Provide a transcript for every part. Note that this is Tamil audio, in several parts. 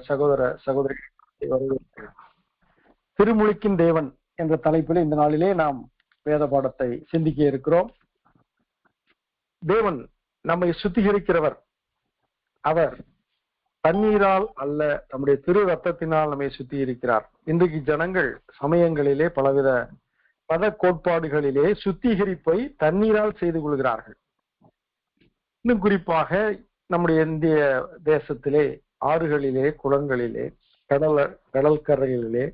சகோதர சகோதரி வரவேற்கிறேன். திருமுழுக்கின் தேவன் என்ற தலைப்பில் இந்த நாளிலே நாம் வேத பாடத்தை சிந்திக்க இருக்கிறோம். தேவன் நம்மை சுத்திகரிக்கிறவர். அவர் தண்ணீரால் அல்ல, நம்முடைய திரு ரத்தத்தினால் நம்மை சுத்திகரிக்கிறார். இன்றைக்கு ஜனங்கள் சமயங்களிலே பலவித மத கோட்பாடுகளிலே சுத்திகரிப்பை தண்ணீரால் செய்து கொள்கிறார்கள். இன்னும் குறிப்பாக நம்முடைய இந்திய தேசத்திலே ஆறுகளிலே, குளங்களிலே, கடற்கரைகளிலே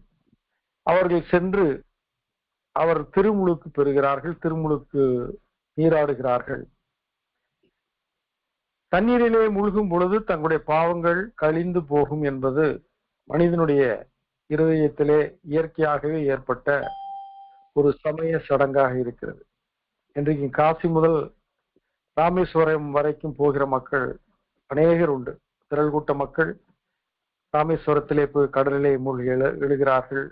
அவர்கள் சென்று அவர் திருமுழுக்கு பெறுகிறார்கள், திருமுழுக்கு நீராடுகிறார்கள். தண்ணீரிலே மூழ்கும் பொழுது தங்களுடைய பாவங்கள் கழிந்து போகும் என்பது மனிதனுடைய இருதயத்திலே இயற்கையாகவே ஏற்பட்ட ஒரு சமய சடங்காக இருக்கிறது. இன்றைக்கு காசி முதல் ராமேஸ்வரம் வரைக்கும் போகிற மக்கள் அநேகர் உண்டு. திரள் கூட்ட மக்கள் ராமேஸ்வரத்திலே போய் கடலிலே மூழ்கி எழுகிறார்கள்.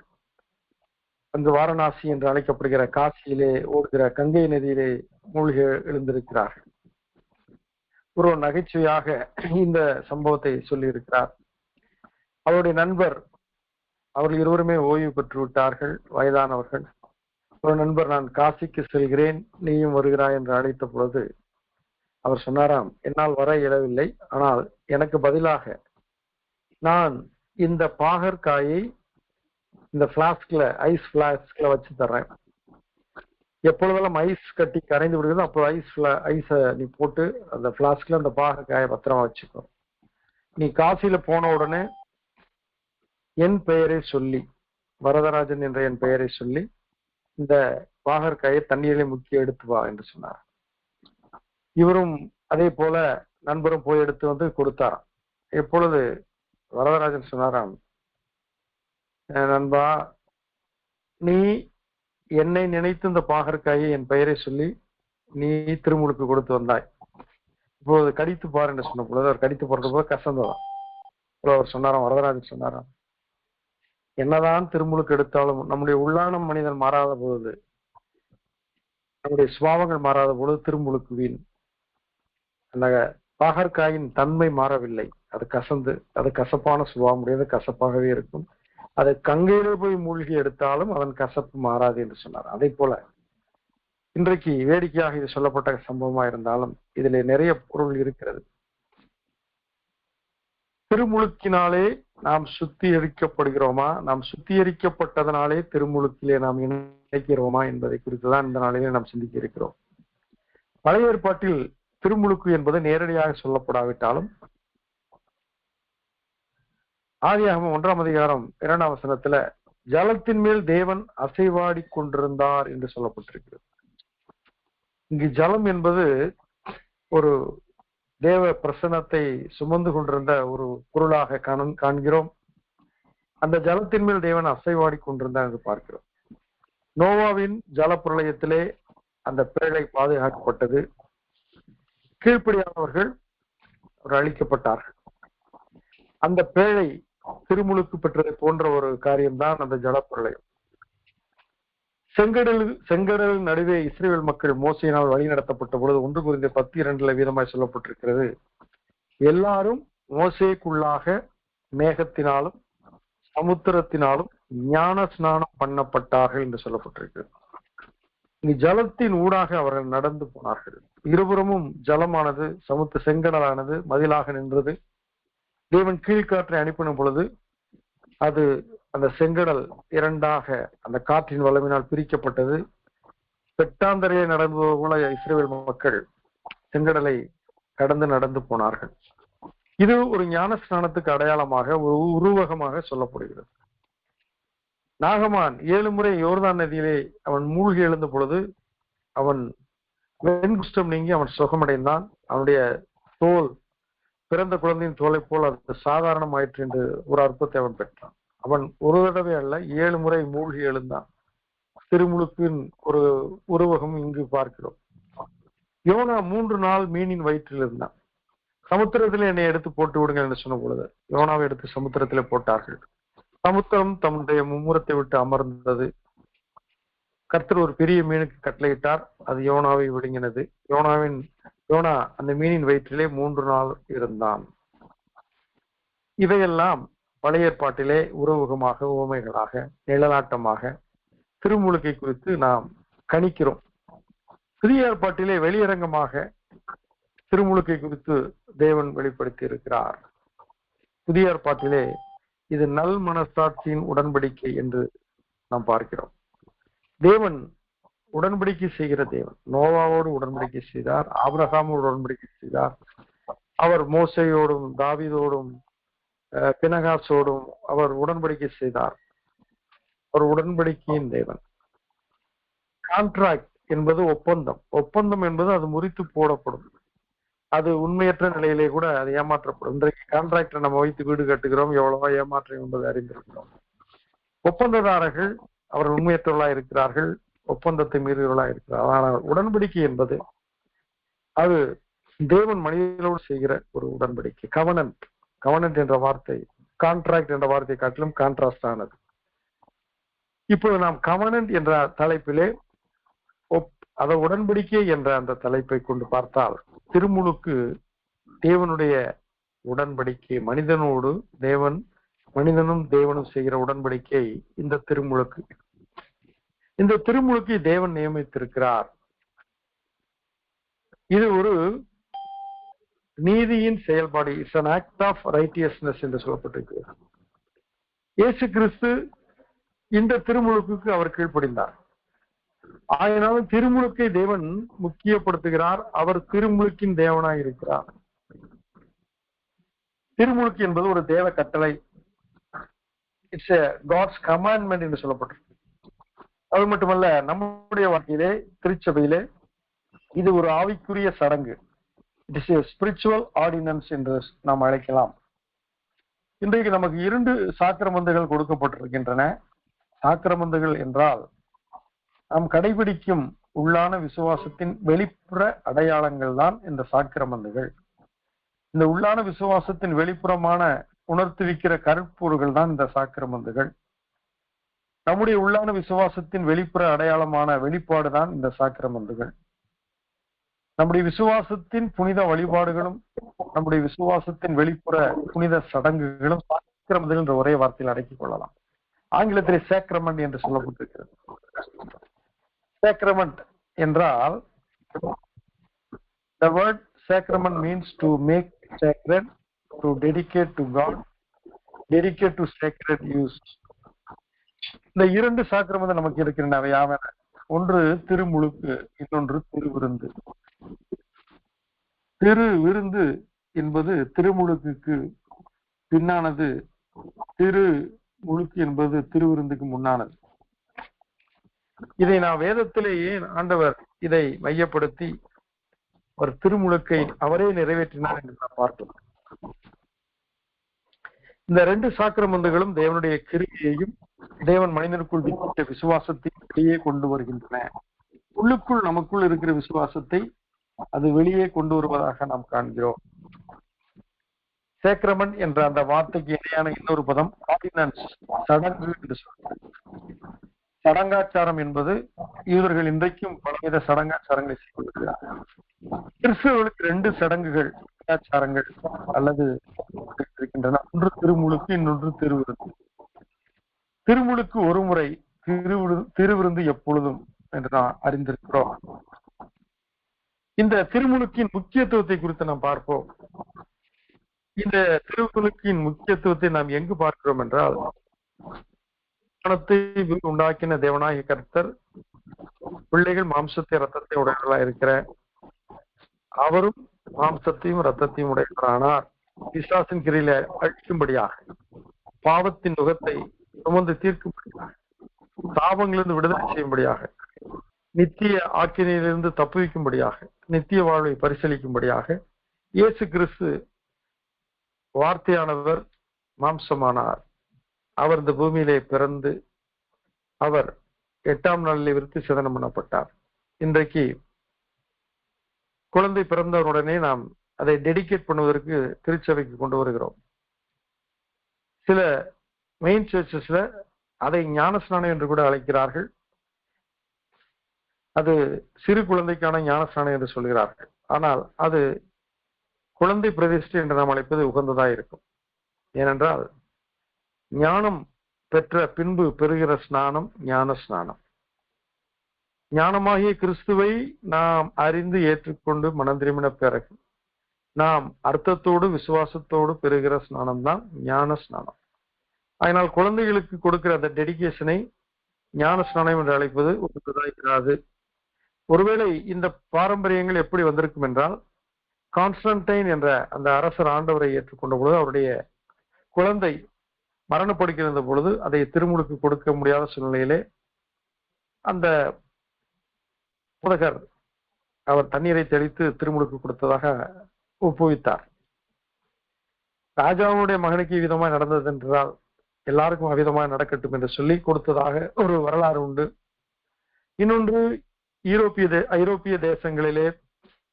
அங்கு வாரணாசி என்று அழைக்கப்படுகிற காசியிலே ஓடுகிற கங்கை நதியிலே மூழ்கி எழுந்திருக்கிறார்கள். ஒரு நகைச்சுவையாக இந்த சம்பவத்தை சொல்லி இருக்கிறார். அவருடைய நண்பர், அவர்கள் இருவருமே ஓய்வு பெற்று விட்டார்கள், வயதானவர்கள். ஒரு நண்பர், நான் காசிக்கு செல்கிறேன், நீயும் வருகிறாய் என்று அழைத்த பொழுது அவர் சொன்னாராம், என்னால் வர இயலவில்லை, ஆனால் எனக்கு பதிலாக நான் இந்த பாகற்காயை இந்த பிளாஸ்க்ல, ஐஸ் பிளாஸ்க்ல வச்சு தர்றேன். எப்பொழுதெல்லாம் ஐஸ் கட்டி கரைந்து விடுகிறது அப்போ ஐஸை நீ போட்டு அந்த பிளாஸ்க்ல அந்த பாகற்காயை பத்திரமா வச்சுக்கோ. நீ காசியில போன உடனே என் பெயரை சொல்லி, வரதராஜன் என்ற என் பெயரை சொல்லி இந்த பாகற்காயை தண்ணீரிலே முக்கி எடுத்து வா என்று சொன்னார். இவரும் அதே போல நண்பரும் போய் எடுத்து வந்து கொடுத்தாராம். எப்பொழுது வரதராஜன் சொன்னாராம், நண்பா, நீ என்னை நினைத்து இந்த பாகற்காயை என் பெயரை சொல்லி நீ திருமுழுக்கு கொடுத்து வந்தாய், இப்போது கடித்து பாரு என்று சொன்ன பொழுது அவர் கடித்து போறது போது கசந்ததான். அவர் சொன்னாராம், வரதராஜன் சொன்னாராம், என்னதான் திருமுழுக்கு எடுத்தாலும் நம்முடைய உள்ளான மனிதன் மாறாத பொழுது, நம்முடைய சுபாவங்கள் மாறாத பொழுது திருமுழுக்கு வீண். அந்த பாகற்காயின் தன்மை மாறவில்லை, அது கசந்து, அது கசப்பான சுபாவம் உடையது, கசப்பாகவே இருக்கும். அதை கங்கையிலே போய் மூழ்கி எடுத்தாலும் அதன் கசப்பு மாறாது என்று சொன்னார். அதே போல இன்றைக்கு வேடிக்கையாக இது சொல்லப்பட்ட சம்பவமா இருந்தாலும் இதிலே நிறைய பொருள் இருக்கிறது. திருமுழுக்கினாலே நாம் சுத்திகரிக்கப்படுகிறோமா, நாம் சுத்திகரிக்கப்பட்டதனாலே திருமுழுக்கிலே நாம் இணைக்கிறோமா என்பதை குறித்துதான் இந்த நாளிலே நாம் சிந்திக்க இருக்கிறோம். பழைய ஏற்பாட்டில் திருமுழுக்கு என்பது நேரடியாக சொல்லப்படாவிட்டாலும் ஆதியாகமம் 1ஆம் அதிகாரம் 2ஆம் வசனத்துல ஜலத்தின் மேல் தேவன் அசைவாடி கொண்டிருந்தார் என்று சொல்லப்பட்டிருக்கிறது. இங்கு ஜலம் என்பது ஒரு தேவ பிரசன்னத்தை சுமந்து கொண்டிருந்த ஒரு பொருளாக காண்கிறோம். அந்த ஜலத்தின் மேல் தேவன் அசைவாடி கொண்டிருந்தார் என்று பார்க்கிறோம். நோவாவின் ஜல பிரளயத்திலே அந்த பேழை பாதுகாக்கப்பட்டது. கீழ்ப்படியானவர்கள் அழிக்கப்பட்டார்கள். அந்த பேழை திருமுழுக்கு பெற்றதை போன்ற ஒரு காரியம்தான் அந்த ஜலப்பிரளயம். செங்கடல் நடுவே இஸ்ரேல் மக்கள் மோசையினால் வழி நடத்தப்பட்ட பொழுது 1 Corinthians 10:2 வீதமாய் சொல்லப்பட்டிருக்கிறது, எல்லாரும் மோசேக்குள்ளாக மேகத்தினாலும் சமுத்திரத்தினாலும் ஞான ஸ்நானம் பண்ணப்பட்டார்கள் என்று சொல்லப்பட்டிருக்கிறது. இங்கு ஜலத்தின் ஊடாக அவர்கள் நடந்து போனார்கள். இருபுறமும் ஜலமானது, செங்கடலானது மதிலாக நின்றது. தேவன் கீழ்காற்றை அனுப்பின பொழுது அது அந்த செங்கடல் இரண்டாக அந்த காற்றின் வல்லமையினால் பிரிக்கப்பட்டது. பெட்டாந்தரையை நடந்தது போல இஸ்ரவேல் மக்கள் செங்கடலை கடந்து நடந்து போனார்கள். இது ஒரு ஞான ஸ்நானத்துக்கு அடையாளமாக, ஒரு உருவகமாக சொல்லப்படுகிறது. நாகமான் 7 முறை யோர்தான் நதியிலே அவன் மூழ்கி எழுந்த பொழுது அவன் வெண்குஷ்டம் நீங்கி அவன் சுகமடைந்தான். அவனுடைய தோல் பிறந்த குழந்தையின் தோலை போல் அது சாதாரணமாயிற்று என்று ஒரு அற்புதத்தை அவன் பெற்றான். அவன் ஒரு தடவை அல்ல 7 முறை மூழ்கி எழுந்தான். திருமுழுக்கின் ஒரு உருவகம் இங்கு பார்க்கிறோம். யோனா 3 நாள் மீனின் வயிற்றில் இருந்தான். சமுத்திரத்திலே என்னை எடுத்து போட்டு விடுங்கள் என்று சொன்ன பொழுது யோனாவை எடுத்து சமுத்திரத்திலே போட்டார்கள். சமுத்திரம் தம்முடைய மும்முரத்தை விட்டு அமர்ந்தது. கர்த்தர் ஒரு பெரிய மீனுக்கு கட்டளையிட்டார், அது யோனாவை விழுங்கினது. யோனா அந்த மீனின் வயிற்றிலே 3 நாள் இருந்தான். இவையெல்லாம் பழைய ஏற்பாட்டிலே உறவுகமாக, உவமைகளாக, நிழலாட்டமாக திருமுழுக்கை குறித்து நாம் கணிக்கிறோம். புதிய ஏற்பாட்டிலே வெளியரங்கமாக திருமுழுக்கை குறித்து தேவன் வெளிப்படுத்தி இருக்கிறார். புதிய ஏற்பாட்டிலே இது நல் மனசாட்சியின் உடன்படிக்கை என்று நாம் பார்க்கிறோம். தேவன் உடன்படிக்கை செய்கிற தேவன். நோவாவோடு உடன்படிக்கை செய்தார், ஆபிரகாமோடு உடன்படிக்கை செய்தார், அவர் மோசையோடும் தாவீதோடும் பினகாசோடும் அவர் உடன்படிக்கை செய்தார். ஒரு உடன்படிக்கையின் தேவன். கான்ட்ராக்ட் என்பது ஒப்பந்தம். ஒப்பந்தம் என்பது அது முறித்து போடப்படும். அது உண்மையற்ற நிலையிலே கூட அது ஏமாற்றப்படும். இன்றைக்கு கான்ட்ராக்டை நம்ம வைத்து வீடு கட்டுகிறோம், எவ்வளவோ ஏமாற்றம் என்பதை அறிந்திருக்கிறோம். ஒப்பந்ததாரர்கள் அவர்கள் உண்மையற்றவர்களா இருக்கிறார்கள், ஒப்பந்தத்தை மீறுகிறவர்களா இருக்கிறார். ஆனால் உடன்படிக்கை என்பது அது தேவன் மனிதனோடு செய்கிற ஒரு உடன்படிக்கை. கவனன்ட். கவனன்ட் என்ற வார்த்தை கான்ட்ராக்ட் என்ற வார்த்தை காட்டிலும் கான்ட்ராஸ்ட் ஆனது. இப்போது நாம் கவனன்ட் என்ற தலைப்பிலே அதை உடன்படிக்கை என்ற அந்த தலைப்பை கொண்டு பார்த்தால், திருமுழுக்கு தேவனுடைய உடன்படிக்கை. மனிதனோடு தேவன், மனிதனும் தேவனும் செய்கிற உடன்படிக்கை இந்த திருமுழுக்கு. இந்த திருமுழுக்கை தேவன் நியமித்திருக்கிறார். இது ஒரு நீதியின் செயல்பாடு. It's an act of righteousness என்று சொல்லப்பட்டிருக்கிறது. இயேசு கிறிஸ்து இந்த திருமுழுக்கு அவர் கீழ்ப்படிந்தார். ஆயினாலும் திருமுழுக்கை தேவன் முக்கியப்படுத்துகிறார். அவர் திருமுழுக்கின் தேவனாய் இருக்கிறார். திருமுழுக்கு என்பது ஒரு தேவ கட்டளை. இட்ஸ் a God's commandment என்று சொல்லப்பட்டிருக்கு. அது மட்டுமல்ல, நம்முடைய வாழ்க்கையிலே, திருச்சபையிலே இது ஒரு ஆவிக்குரிய சடங்கு. It is a spiritual ordinance என்று நாம் அழைக்கலாம். இன்றைக்கு நமக்கு 2 சாக்கிரமந்துகள் கொடுக்கப்பட்டிருக்கின்றன. சாக்கிரமந்துகள் என்றால் நாம் கடைபிடிக்கும் உள்ளான விசுவாசத்தின் வெளிப்புற அடையாளங்கள் தான் இந்த சாக்கிரமந்துகள். இந்த உள்ளான விசுவாசத்தின் வெளிப்புறமான உணர்த்துவிக்கிற கருப்பொருள்கள் தான் இந்த சாக்கிரமந்துகள். நம்முடைய உள்ளான விசுவாசத்தின் வெளிப்புற அடையாளமான வெளிப்பாடுதான் இந்த சாக்கிரமந்துகள். நம்முடைய விசுவாசத்தின் புனித வழிபாடுகளும் நம்முடைய விசுவாசத்தின் வெளிப்புற புனித சடங்குகளும் சாக்கிரமந்துகள் என்ற ஒரே வார்த்தையில் அடக்கிக் கொள்ளலாம். ஆங்கிலத்திலே சேக்ரமெண்ட் என்று சொல்லப்பட்டிருக்கிறது. சேக்ரமெண்ட் என்றால் the word sacrament means to make sacred, to dedicate to God, dedicate to sacred use. இந்த 2 சாக்கிரமெண்ட் நமக்கு இருக்கின்றன. அவை யாவன? ஒன்று திருமுழுக்கு, இன்னொன்று திருவிருந்து. திருவிருந்து என்பது திருமுழுக்குக்கு பின்னானது, திருமுழுக்கு என்பது திருவிருந்துக்கு முன்னானது. இதை நான் வேதத்திலேயே ஆண்டவர் இதை மையப்படுத்தி ஒரு திருமுழுக்கை அவரே நிறைவேற்றினார் என்று நான் பார்க்கிறோம். இந்த 2 சாக்கிரமந்துகளும் தேவனுடைய கிரியையையும் தேவன் மனிதனுக்குள் விதித்த விசுவாசத்தை வெளியே கொண்டு வருகின்றன. உள்ளுக்குள் நமக்குள் இருக்கிற விசுவாசத்தை அது வெளியே கொண்டு வருவதாக நாம் காண்கிறோம். சேக்ரமெண்ட் என்ற அந்த வார்த்தைக்கு இணையான இன்னொரு பதம் ஆர்டினன்ஸ், சடங்கு என்று சொல்றாங்க. சடங்காச்சாரம் என்பது இவர்கள் இன்றைக்கும் பலவித சடங்காச்சாரங்களை செய்திருக்கிறார்கள். கிறிஸ்தவர்களுக்கு 2 சடங்குகள், ஆச்சாரங்கள் அல்லது இருக்கின்றன. ஒன்று திருமுழுக்கு, இன்னொன்று திருவிருந்து. திருமுழுக்கு ஒரு முறை, திருவிருந்து எப்பொழுதும் என்று நாம் அறிந்திருக்கிறோம். இந்த திருமுழுக்கின் முக்கியத்துவத்தை குறித்து நாம் பார்ப்போம். இந்த திருமுழுக்கின் முக்கியத்துவத்தை நாம் எங்கு பார்க்கிறோம் என்றால், உண்டாக்கின தேவனாகிய கர்த்தர் பிள்ளைகள் மாம்சத்தை ரத்தத்தை உடையவர்களாக இருக்கிற அவரும் மாம்சத்தையும் ரத்தத்தையும் உடையவரானார். பிசாசின் கிரியில அழிக்கும்படியாக, பாவத்தின் நுகத்தை சுமந்து தீர்க்கும்படியாக, சாபங்களிலிருந்து விடுதலை செய்யும்படியாக, நித்திய ஆக்கினையிலிருந்து தப்புவிக்கும்படியாக, நித்திய வாழ்வை பரிசீலிக்கும்படியாக இயேசு கிறிஸ்து வார்த்தையானவர் மாம்சமானார். அவர் இந்த பூமியிலே பிறந்து அவர் 8ஆம் நாளிலே விருத்தி சேதனம் பண்ணப்பட்டார். இன்றைக்கு குழந்தை பிறந்தவருடனே நாம் அதை டெடிகேட் பண்ணுவதற்கு திருச்சபைக்கு கொண்டு வருகிறோம். சில மெயின் சர்ச்சஸ்ல அதை ஞானஸ்நானம் என்று கூட அழைக்கிறார்கள். அது சிறு குழந்தைக்கான ஞானஸ்நானம் என்று சொல்கிறார்கள். ஆனால் அது குழந்தை பிரதிஷ்டை என்று நாம் அழைப்பது உகந்ததாக இருக்கும். ஏனென்றால் ஞானம் பெற்ற பின்பு பெறுகிற ஸ்நானம் ஞான ஸ்நானம். ஞானமாகிய கிறிஸ்துவை நாம் அறிந்து ஏற்றுக்கொண்டு மனம் திரும்பின பிறகு நாம் அர்த்தத்தோடு விசுவாசத்தோடு பெறுகிற ஸ்நானம் தான் ஞான ஸ்நானம். அதனால் குழந்தைகளுக்கு கொடுக்கிற அந்த டெடிகேஷனை ஞான ஸ்நானம் என்று அழைப்பது ஒன்றுதாயிராது. ஒருவேளை இந்த பாரம்பரியங்கள் எப்படி வந்திருக்கும் என்றால், கான்ஸ்டன்டைன் என்ற அந்த அரசர் ஆண்டவரை ஏற்றுக்கொண்ட பொழுது அவருடைய குழந்தை மரணப்படுகிற பொழுது அதை திருமுழுக்கு கொடுக்க முடியாத சூழ்நிலையிலே அந்த போதகர் அவர் தண்ணீரை தெளித்து திருமுழுக்கு கொடுத்ததாக ஒப்புவித்தார். ராஜாவுடைய மகனுக்கு விதமாய் நடந்தது என்றால் எல்லாருக்கும் அவ்விதமாய் நடக்கட்டும் என்று சொல்லி கொடுத்ததாக ஒரு வரலாறு உண்டு. இன்னொன்று, ஐரோப்பிய தேசங்களிலே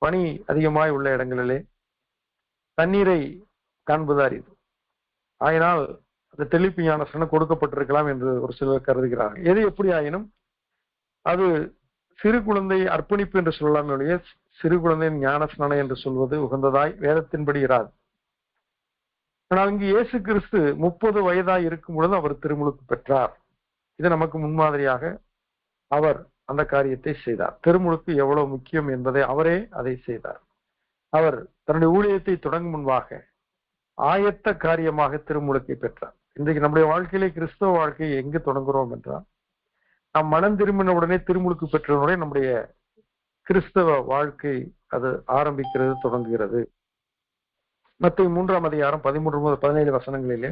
பனி அதிகமாய் உள்ள இடங்களிலே தண்ணீரை காண்பது அரிது. ஆயினால் அந்த தெளிப்பு ஞானஸ்நானம் கொடுக்கப்பட்டிருக்கலாம் என்று ஒரு சிலர் கருதுகிறார்கள். எது எப்படி ஆயினும் அது சிறு குழந்தை அர்ப்பணிப்பு என்று சொல்லலாம் ஒழிய சிறு குழந்தையின் ஞானஸ்நானம் என்று சொல்வது உகந்ததாய் வேதத்தின்படி இராது. ஆனால் இங்கு இயேசு கிறிஸ்து 30 வயதாய் இருக்கும் பொழுது அவர் திருமுழுக்கு பெற்றார். இது நமக்கு முன்மாதிரியாக அவர் அந்த காரியத்தை செய்தார். திருமுழுக்கு எவ்வளவு முக்கியம் என்பதை அவரே அதை செய்தார். அவர் தன்னுடைய ஊழியத்தை தொடங்கும் முன்பாக ஆயத்த காரியமாக திருமுழுக்கை பெற்றார். இன்றைக்கு நம்முடைய வாழ்க்கையிலே கிறிஸ்தவ வாழ்க்கையை எங்கு தொடங்குகிறோம் என்றால், நாம் மனம் திரும்பின உடனே திருமுழுக்கு பெற்றவுடனே நம்முடைய கிறிஸ்தவ வாழ்க்கை அது ஆரம்பிக்கிறது, தொடங்குகிறது. மத்தேயு 3ஆம் அதிகாரம் 13-17 வசனங்களிலே,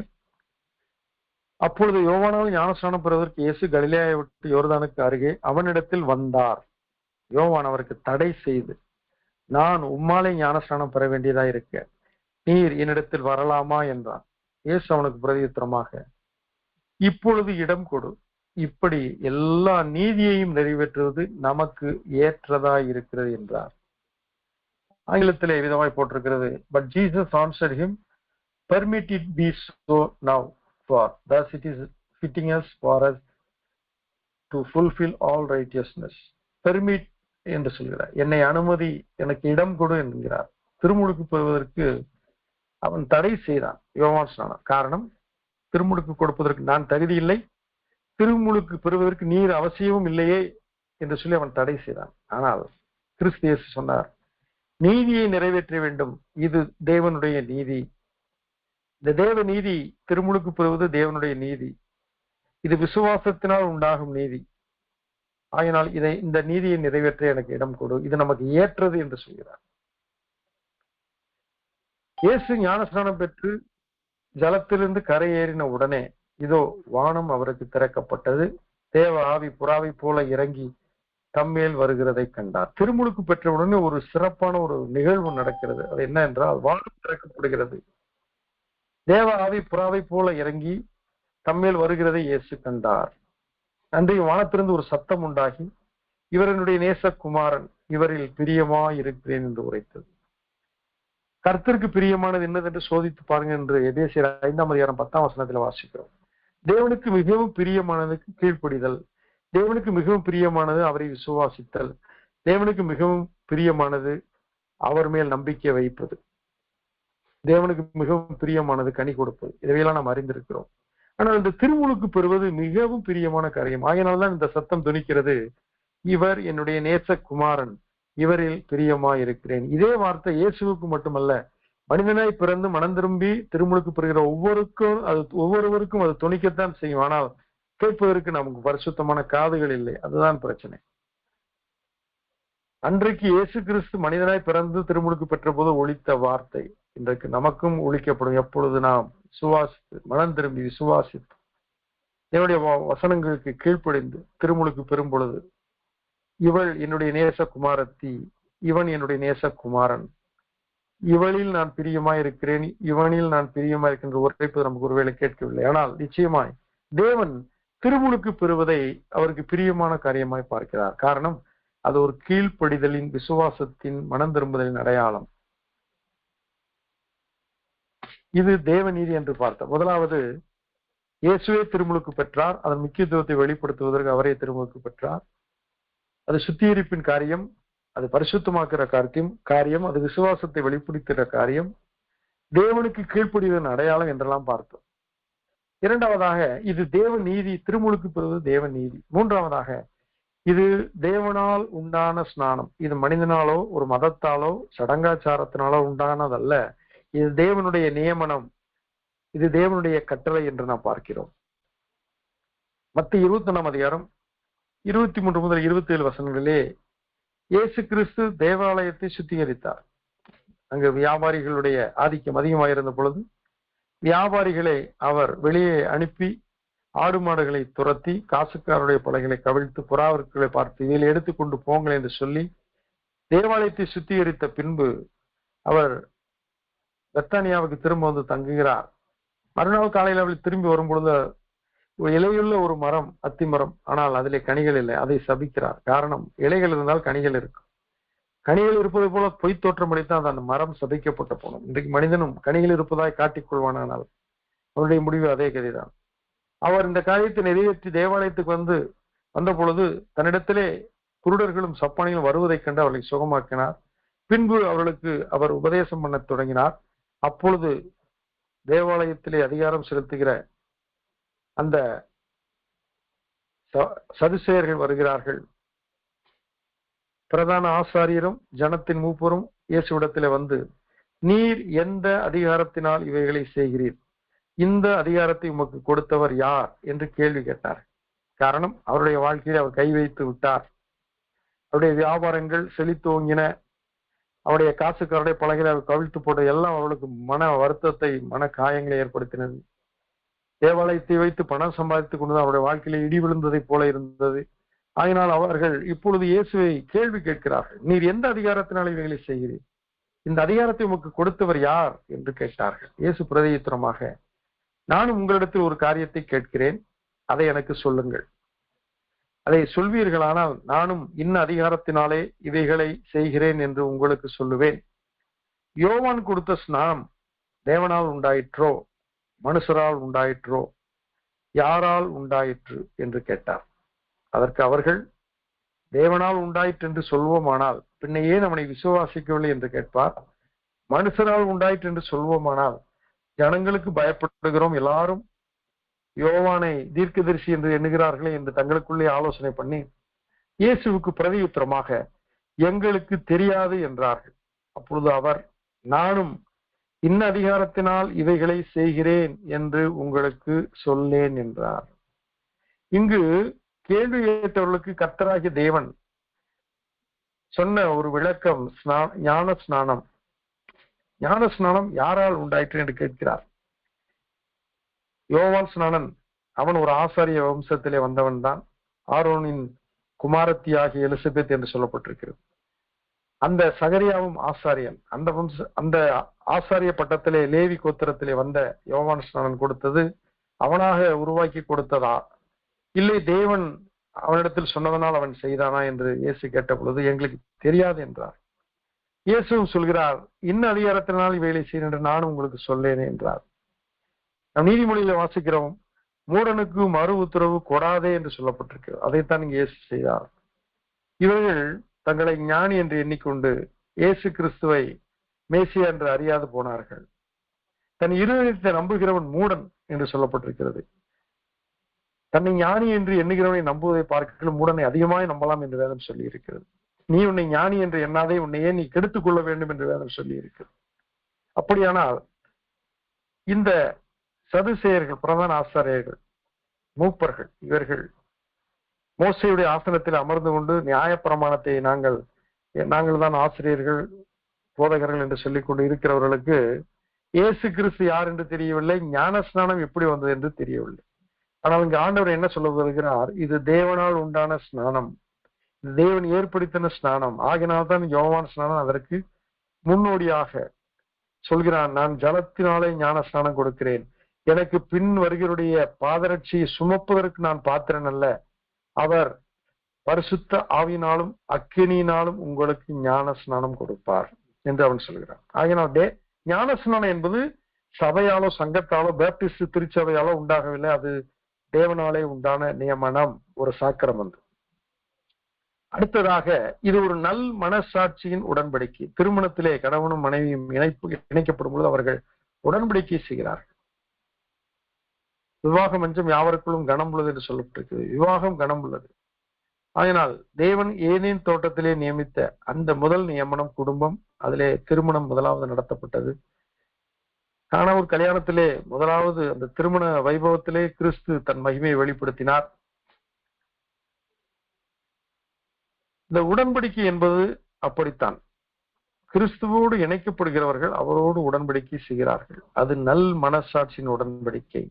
அப்பொழுது யோவானால் ஞானஸ்நானம் பெறுவதற்கு இயேசு கலிலேயாவை விட்டு யோர்தானுக்கு அருகே அவனிடத்தில் வந்தார். யோவான் அவருக்கு தடை செய்து, நான் உம்மாலே ஞானஸ்நானம் பெற வேண்டியதா இருக்க நீர் என்னிடத்தில் வரலாமா என்றான். இயேசு அவனுக்கு பிரதியுத்தரமாக, இப்பொழுது இடம் கொடு, இப்படி எல்லா நீதியையும் நிறைவேற்றுவது நமக்கு ஏற்றதா இருக்கிறது என்றார். ஆங்கிலத்திலே விதமாய் போட்டிருக்கிறது, but Jesus answered him, permit it be so now, for thus it is fitting us for us to fulfill all righteousness. Permit என்று சொல்கிறார், என்னை அனுமதி, எனக்கு இடம் கொடு என்கிறார். திருமுழுக்கு பெறுவதற்கு அவன் தடை செய்தான் யோவான் ஸ்நானம். காரணம், திருமுழுக்கு கொடுப்பதற்கு நான் தகுதி இல்லை, திருமுழுக்கு பெறுவதற்கு நீர் அவசியமும் இல்லையே என்று சொல்லி அவன் தடை செய்தான். ஆனால் கிறிஸ்து இயேசு சொன்னார், நீதியை நிறைவேற்ற வேண்டும், இது தேவனுடைய நீதி. இந்த தேவ நீதி, திருமுழுக்கு பெறுவது தேவனுடைய நீதி, இது விசுவாசத்தினால் உண்டாகும் நீதி. ஆயினால் இந்த நீதியை நிறைவேற்ற எனக்கு இடம் கொடு, இது நமக்கு ஏற்றது என்று சொல்கிறார். இயேசு ஞானஸ்நானம் பெற்று ஜலத்திலிருந்து கரையேறின உடனே இதோ வானம் அவருக்கு திறக்கப்பட்டது, தேவ ஆவி புறாவை போல இறங்கி தம்மேல் வருகிறதை கண்டார். திருமுழுக்கு பெற்ற உடனே ஒரு சிறப்பான ஒரு நிகழ்வு நடக்கிறது. அது என்ன என்றால், வானம் திறக்கப்படுகிறது, தேவ ஆவி புறாவை போல இறங்கி தம்மேல் வருகிறதை இயேசு கண்டார். அன்றைய வானத்திலிருந்து ஒரு சத்தம் உண்டாகி, இவர் என்னுடைய நேசகுமாரன், இவரில் பிரியமாய் இருக்கிறேன் என்று உரைத்தது. கர்த்தருக்கு பிரியமானது என்னது என்று சோதித்து பாருங்க என்று எபேசியர் 5ஆம் அதிகாரம் 10ஆம் வசனத்தில் வாசிக்கிறோம். தேவனுக்கு மிகவும் பிரியமானதுக்கு கீழ்ப்படிதல், தேவனுக்கு மிகவும் பிரியமானது அவரை விசுவாசித்தல், தேவனுக்கு மிகவும் பிரியமானது அவர் மேல் நம்பிக்கை வைப்பது, தேவனுக்கு மிகவும் பிரியமானது கனி கொடுப்பது. இதையெல்லாம் நாம் அறிந்திருக்கிறோம். ஆனால் இந்த திருமுழுக்கு பெறுவது மிகவும் பிரியமான காரியம். ஆகையினால்தான் இந்த சத்தம் துணிக்கிறது, இவர் என்னுடைய நேசகுமாரன், இவரில் பிரியமாய் இருக்கிறேன். இதே வார்த்தை இயேசுவுக்கு மட்டுமல்ல, மனிதனாய் பிறந்து மனம் திரும்பி திருமுழுக்கு பெறுகிற ஒவ்வொருவருக்கும் அது துணிக்கத்தான் செய்யும். ஆனால் கேட்பதற்கு நமக்கு பரிசுத்தமான காதுகள் இல்லை. அதுதான் பிரச்சனை. அன்றைக்கு இயேசு கிறிஸ்து மனிதனாய் பிறந்து திருமுழுக்கு பெற்ற போது ஒலித்த வார்த்தை இன்றைக்கு நமக்கும் ஒலிக்கப்படும். எப்பொழுது நாம் விசுவாசித்து மனம் திரும்பி விசுவாசித்து என்னுடைய வசனங்களுக்கு கீழ்ப்படிந்து திருமுழுக்கு பெறும் பொழுது, இவள் என்னுடைய நேசகுமாரத்தி, இவன் என்னுடைய நேசகுமாரன், இவளில் நான் பிரியமாய் இருக்கிறேன், இவனில் நான் பிரியமாய் இருக்கின்ற உரைப்பது நமக்கு ஒருவேளை கேட்கவில்லை. ஆனால் நிச்சயமாய் தேவன் திருமுழுக்கு பெறுவதை அவருக்கு பிரியமான காரியமாய் பார்க்கிறார். காரணம், அது ஒரு கீழ்ப்படிதலின், விசுவாசத்தின், மனம் திரும்புதலின் அடையாளம். இது தேவநீதி என்று பார்த்த முதலாவது, இயேசுவே திருமுழுக்கு பெற்றார். அதன் முக்கியத்துவத்தை வெளிப்படுத்துவதற்கு அவரே திருமுழுக்கு பெற்றார். அது சுத்திகரிப்பின் காரியம், அது பரிசுத்தமாக்குற காரியம், அது விசுவாசத்தை வெளிப்படுத்துகிற காரியம், தேவனுக்கு கீழ்ப்படிவதன் அடையாளம் என்றெல்லாம் பார்த்தோம். இரண்டாவதாக இது தேவ நீதி, திருமுழுக்கு பெறுவது தேவ நீதி. மூன்றாவதாக இது தேவனால் உண்டான ஸ்நானம். இது மனிதனாலோ ஒரு மதத்தாலோ சடங்காச்சாரத்தினாலோ உண்டானதல்ல. இது தேவனுடைய நியமனம், இது தேவனுடைய கட்டளை என்று நாம் பார்க்கிறோம். மத்திய 21 அதிகாரம் 23 முதல் 27 வசனங்களிலே இயேசு கிறிஸ்து தேவாலயத்தை சுத்திகரித்தார். அங்கு வியாபாரிகளுடைய ஆதிக்கம் அதிகமாயிருந்த பொழுது வியாபாரிகளை அவர் வெளியே அனுப்பி ஆடு மாடுகளை துரத்தி காசுக்காரருடைய பலகைகளை கவிழ்த்து புறாவிற்களை பார்த்து இதில் எடுத்துக்கொண்டு போங்கள் என்று சொல்லி தேவாலயத்தை சுத்திகரித்த பின்பு அவர் பெத்தானியாவுக்கு திரும்ப வந்து தங்குகிறார். மறுநாள் காலையில் அவள் திரும்பி வரும் பொழுது இலையுள்ள ஒரு மரம், அத்தி மரம், ஆனால் அதிலே கனிகள் இல்லை. அதை சபிக்கிறார். காரணம், இலைகள் இருந்தால் கனிகள் இருக்கும். கனிகள் இருப்பது போல பொய் தோற்றம் அளித்தான் அந்த மரம் சபிக்கப்பட்ட போனோம். இன்றைக்கு மனிதனும் கனிகள் இருப்பதாய் காட்டிக்கொள்வானால் அவருடைய முடிவு அதே கதிதான். அவர் இந்த காரியத்தை நிறைவேற்றி தேவாலயத்துக்கு வந்த பொழுது தன்னிடத்திலே குருடர்களும் சப்பானிகளும் வருவதைக் கண்டு அவர்களை சுகமாக்கினார். பின்பு அவர்களுக்கு அவர் உபதேசம் பண்ண தொடங்கினார். அப்பொழுது தேவாலயத்திலே அதிகாரம் செலுத்துகிற அந்த சதுசேயர்கள் வருகிறார்கள். பிரதான ஆசாரியரும் ஜனத்தின் மூப்பரும் இயேசுவிடத்திலே வந்து, நீர் எந்த அதிகாரத்தினால் இவைகளை செய்கிறீர்? இந்த அதிகாரத்தை உமக்கு கொடுத்தவர் யார் என்று கேள்வி கேட்டார். காரணம், அவருடைய வாழ்க்கையில் அவர் கை வைத்து விட்டார். அவருடைய வியாபாரங்கள் செழித்தோங்கின. அவருடைய காசுக்காரருடைய பலகைகளை அவர் கவிழ்த்து போட்ட எல்லாம் அவளுக்கு மன வருத்தத்தை, மன காயங்களை ஏற்படுத்தினது. தேவாலயத்தை வைத்து பணம் சம்பாதித்துக் கொண்டு அவருடைய வாழ்க்கையில இடி விழுந்ததை போல இருந்தது. ஆகினால் அவர்கள் இப்பொழுது இயேசுவை கேள்வி கேட்கிறார்கள், நீர் எந்த அதிகாரத்தினால் இவைகளை செய்கிறீர்? இந்த அதிகாரத்தை உமக்கு கொடுத்தவர் யார் என்று கேட்டார்கள். இயேசு பிரதியுத்தரமாக, நானும் உங்களிடத்தில் ஒரு காரியத்தை கேட்கிறேன், அதை எனக்கு சொல்லுங்கள். அதை சொல்வீர்களானால் நானும் இன்ன அதிகாரத்தினாலே இவைகளை செய்கிறேன் என்று உங்களுக்கு சொல்லுவேன். யோவான் கொடுத்த ஸ்நானம் தேவனால் உண்டாயிற்றோ மனுஷரால் உண்டாயிற்றோ, யாரால் உண்டாயிற்று என்று கேட்டார். அதற்கு அவர்கள், தேவனால் உண்டாயிற்று என்று சொல்வோமானால் பின்ன ஏன் அவனை விசுவாசிக்கவில்லை என்று கேட்பார். மனுஷரால் உண்டாயிற்று என்று சொல்வோமானால் ஜனங்களுக்கு பயப்படுகிறோம், எல்லாரும் யோவானை தீர்க்கதரிசி என்று எண்ணுகிறார்களே என்று தங்களுக்குள்ளே ஆலோசனை பண்ணி இயேசுவுக்கு பிரதியுத்தரமாக, எங்களுக்கு தெரியாது என்றார்கள். அப்பொழுது அவர், நானும் இன்ன அதிகாரத்தினால் இவைகளை செய்கிறேன் என்று உங்களுக்கு சொல்லேன் என்றார். இங்கு கேள்வி கேட்டவர்களுக்கு கர்த்தராகிய தேவன் சொன்ன ஒரு விளக்கம் ஞான ஸ்நானம். ஞான ஸ்நானம் யாரால் உண்டாயிற்று என்று கேட்கிறார். யோவான் ஸ்நானன் அவன் ஒரு ஆசாரிய வம்சத்திலே வந்தவன் தான். ஆரோனின் குமாரத்தி ஆகிய எலிசபெத் என்று சொல்லப்பட்டிருக்கிறது. அந்த சகரியாவும் ஆசாரியன். அந்த ஆசாரிய பட்டத்திலே லேவி கோத்திரத்திலே வந்த யோவான் ஸ்நானன் கொடுத்தது அவனாக உருவாக்கி கொடுத்ததா, இல்லை தேவன் அவனிடத்தில் சொன்னதனால் அவன் செய்தானா என்று இயேசு கேட்ட பொழுது, எங்களுக்கு தெரியாது என்றார். இயேசுவும் சொல்கிறார், இன்ன அதிகாரத்தினால் இவைகளை செய்ய என்று நானும் உங்களுக்கு சொல்லேனே என்றார். நம் நீதிமொழியில வாசிக்கிறோம், மூடனுக்கு மறு உத்தரவு கொடாதே என்று சொல்லப்பட்டிருக்கிறது. அதைத்தான் இங்கு இயேசு செய்தார். இவர்கள் தங்களை ஞானி என்று எண்ணிக்கொண்டு இயேசு கிறிஸ்துவை மேசியா என்று அறியாது போனார்கள். தன் இருதயத்தை நம்புகிறவன் மூடன் என்று சொல்லப்பட்டிருக்கிறது. தன்னை ஞானி என்று எண்ணுகிறவனை நம்புவதை பார்க்க மூடனை அதிகமாய் நம்பலாம் என்று வேதம் சொல்லி இருக்கிறது. நீ உன்னை ஞானி என்று எண்ணாதே, உன்னையே நீ கெடுத்துக் கொள்ள வேண்டும் என்று வேதம் சொல்லி இருக்கிறது. அப்படியானால் இந்த சதுசேயர்கள், பிரதான ஆசாரியர்கள், மூப்பர்கள், இவர்கள் மோசையுடைய ஆசனத்தில் அமர்ந்து கொண்டு நியாய பிரமாணத்தை நாங்கள் தான் ஆசிரியர்கள், போதகர்கள் என்று சொல்லிக் கொண்டு இருக்கிறவர்களுக்கு இயேசு கிறிஸ்து யார் என்று தெரியவில்லை, ஞான ஸ்நானம் எப்படி வந்தது என்று தெரியவில்லை. ஆனால் இங்கு ஆண்டவர் என்ன சொல்ல வருகிறார், இது தேவனால் உண்டான ஸ்நானம், இது தேவன் ஏற்படுத்தின ஸ்நானம். ஆகினால்தான் யோவான் ஸ்நானம் அதற்கு முன்னோடியாக சொல்கிறான், நான் ஜலத்தினாலே ஞான ஸ்நானம் கொடுக்கிறேன், எனக்கு பின் வருகிறவருடைய பாதரட்சியை சுமப்பதற்கு நான் பாத்திரன் அல்ல, அவர் பரிசுத்த ஆவியினாலும் அக்கினியினாலும் உங்களுக்கு ஞான ஸ்நானம் கொடுப்பார் என்று அவன் சொல்கிறான். ஆகினால் ஞான ஸ்நானம் என்பது சபையாலோ சங்கத்தாலோ பேப்டிஸ்ட் திருச்சபையாலோ உண்டாகவில்லை, அது தேவனாலே உண்டான நியமனம், ஒரு சாக்கிரமந்தம். அடுத்ததாக இது ஒரு நல் மனசாட்சியின் உடன்படிக்கை. திருமணத்திலே கணவனும் மனைவியும் இணைக்கப்படும் பொழுது அவர்கள் உடன்படிக்கை செய்கிறார்கள். விவாக மஞ்சம் யாவருக்குள்ளும் கனம் உள்ளது என்று சொல்லப்பட்டிருக்கு. விவாகம் கனம் உள்ளது. அதனால் தேவன் ஏதேன் தோட்டத்திலே நியமித்த அந்த முதல் நியமனம் குடும்பம். அதிலே திருமணம் முதலாவது நடத்தப்பட்டது. கானாவூர் கல்யாணத்திலே முதலாவது அந்த திருமண வைபவத்திலே கிறிஸ்து தன் மகிமையை வெளிப்படுத்தினார். இந்த உடன்படிக்கை என்பது அப்படித்தான். கிறிஸ்துவோடு இணைக்கப்படுகிறவர்கள் அவரோடு உடன்படிக்கை செய்கிறார்கள். அது நல் மனசாட்சியின் உடன்படிக்கை.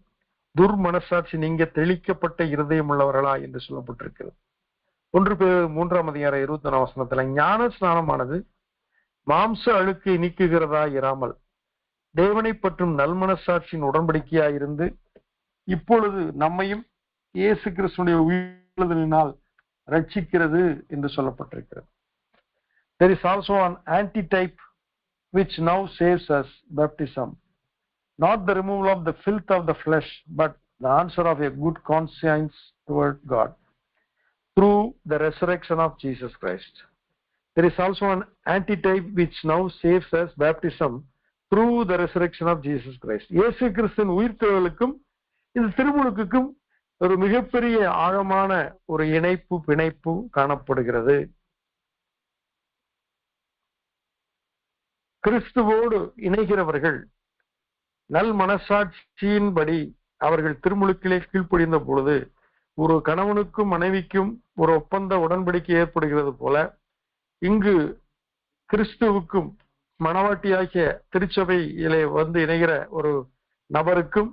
துர்மனசாட்சி நீங்க தெளிக்கப்பட்ட இருதயம் உள்ளவர்களா என்று சொல்லப்பட்டிருக்கிறது. 1 பேதுரு 3:21 ஞான ஸ்நானமானது மாம்ச அழுக்கை நீக்குகிறதா இராமல் தேவனை பற்றும் நல்மனசாட்சியின் உடன்படிக்கையாயிருந்து இப்பொழுது நம்மையும் இயேசு கிறிஸ்துவினுடைய உயிர்த்தெழுதலினால் ரட்சிக்கிறது என்று சொல்லப்பட்டிருக்கிறது. There is also an antitype which now saves us, baptism. Not the removal of the filth of the flesh, but the answer of a good conscience toward God through the resurrection of Jesus Christ. There is also an antitype which now saves us, baptism, through the resurrection of Jesus Christ. இயேசு கிறிஸ்துவின் உயிர்த்தெழுதலுக்கும் இந்த திருமுழுக்குக்கும் ஒரு மிகப்பெரிய ஆழமான ஒரு பிணைப்பு காணப்படுகிறது. கிறிஸ்துவோடு இணைகிறவர்கள் நல் மனசாட்சியின்படி அவர்கள் திருமுழுக்கிலே கீழ்ப்படிந்த பொழுது ஒரு கணவனுக்கும் மனைவிக்கும் ஒரு ஒப்பந்த உடன்படிக்கை ஏற்படுகிறது போல இங்கு கிறிஸ்துவுக்கும் மணவாட்டியாகிய திருச்சபையிலே வந்து இணைகிற ஒரு நபருக்கும்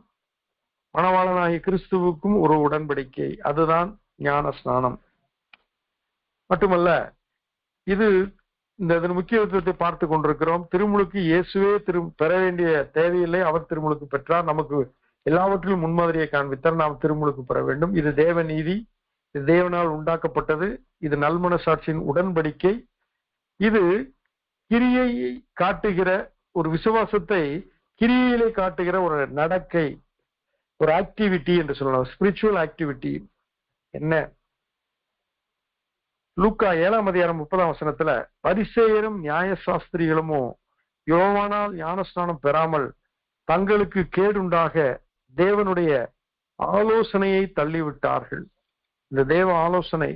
மணவாளனாகிய கிறிஸ்துவுக்கும் ஒரு உடன்படிக்கை. அதுதான் ஞான ஸ்நானம். மட்டுமல்ல, இது இந்த முக்கியத்துவத்தை பார்த்து கொண்டிருக்கிறோம். திருமுழுக்கு இயேசுவே பெற வேண்டிய தேவையில்லை. அவர் திருமுழுக்கு பெற்றார். நமக்கு எல்லாவற்றிலும் முன்மாதிரியை காண்பித்தார். நாம் திருமுழுக்கு பெற வேண்டும். இது தேவ நீதி. இது தேவனால் உண்டாக்கப்பட்டது. இது நல்மனசாட்சியின் உடன்படிக்கை. இது கிரியை காட்டுகிற ஒரு விசுவாசத்தை கிரியையிலே காட்டுகிற ஒரு நடக்கை, ஒரு ஆக்டிவிட்டி என்று சொல்லலாம். Spiritual activity. என்ன? லூக்கா 7:30 பரிசேயரும் நியாய சாஸ்திரிகளுமோ யோவானால் ஞானஸ்நானம் பெறாமல் தங்களுக்கு கேடுண்டாக தேவனுடைய ஆலோசனையை தள்ளிவிட்டார்கள். இந்த தேவ ஆலோசனை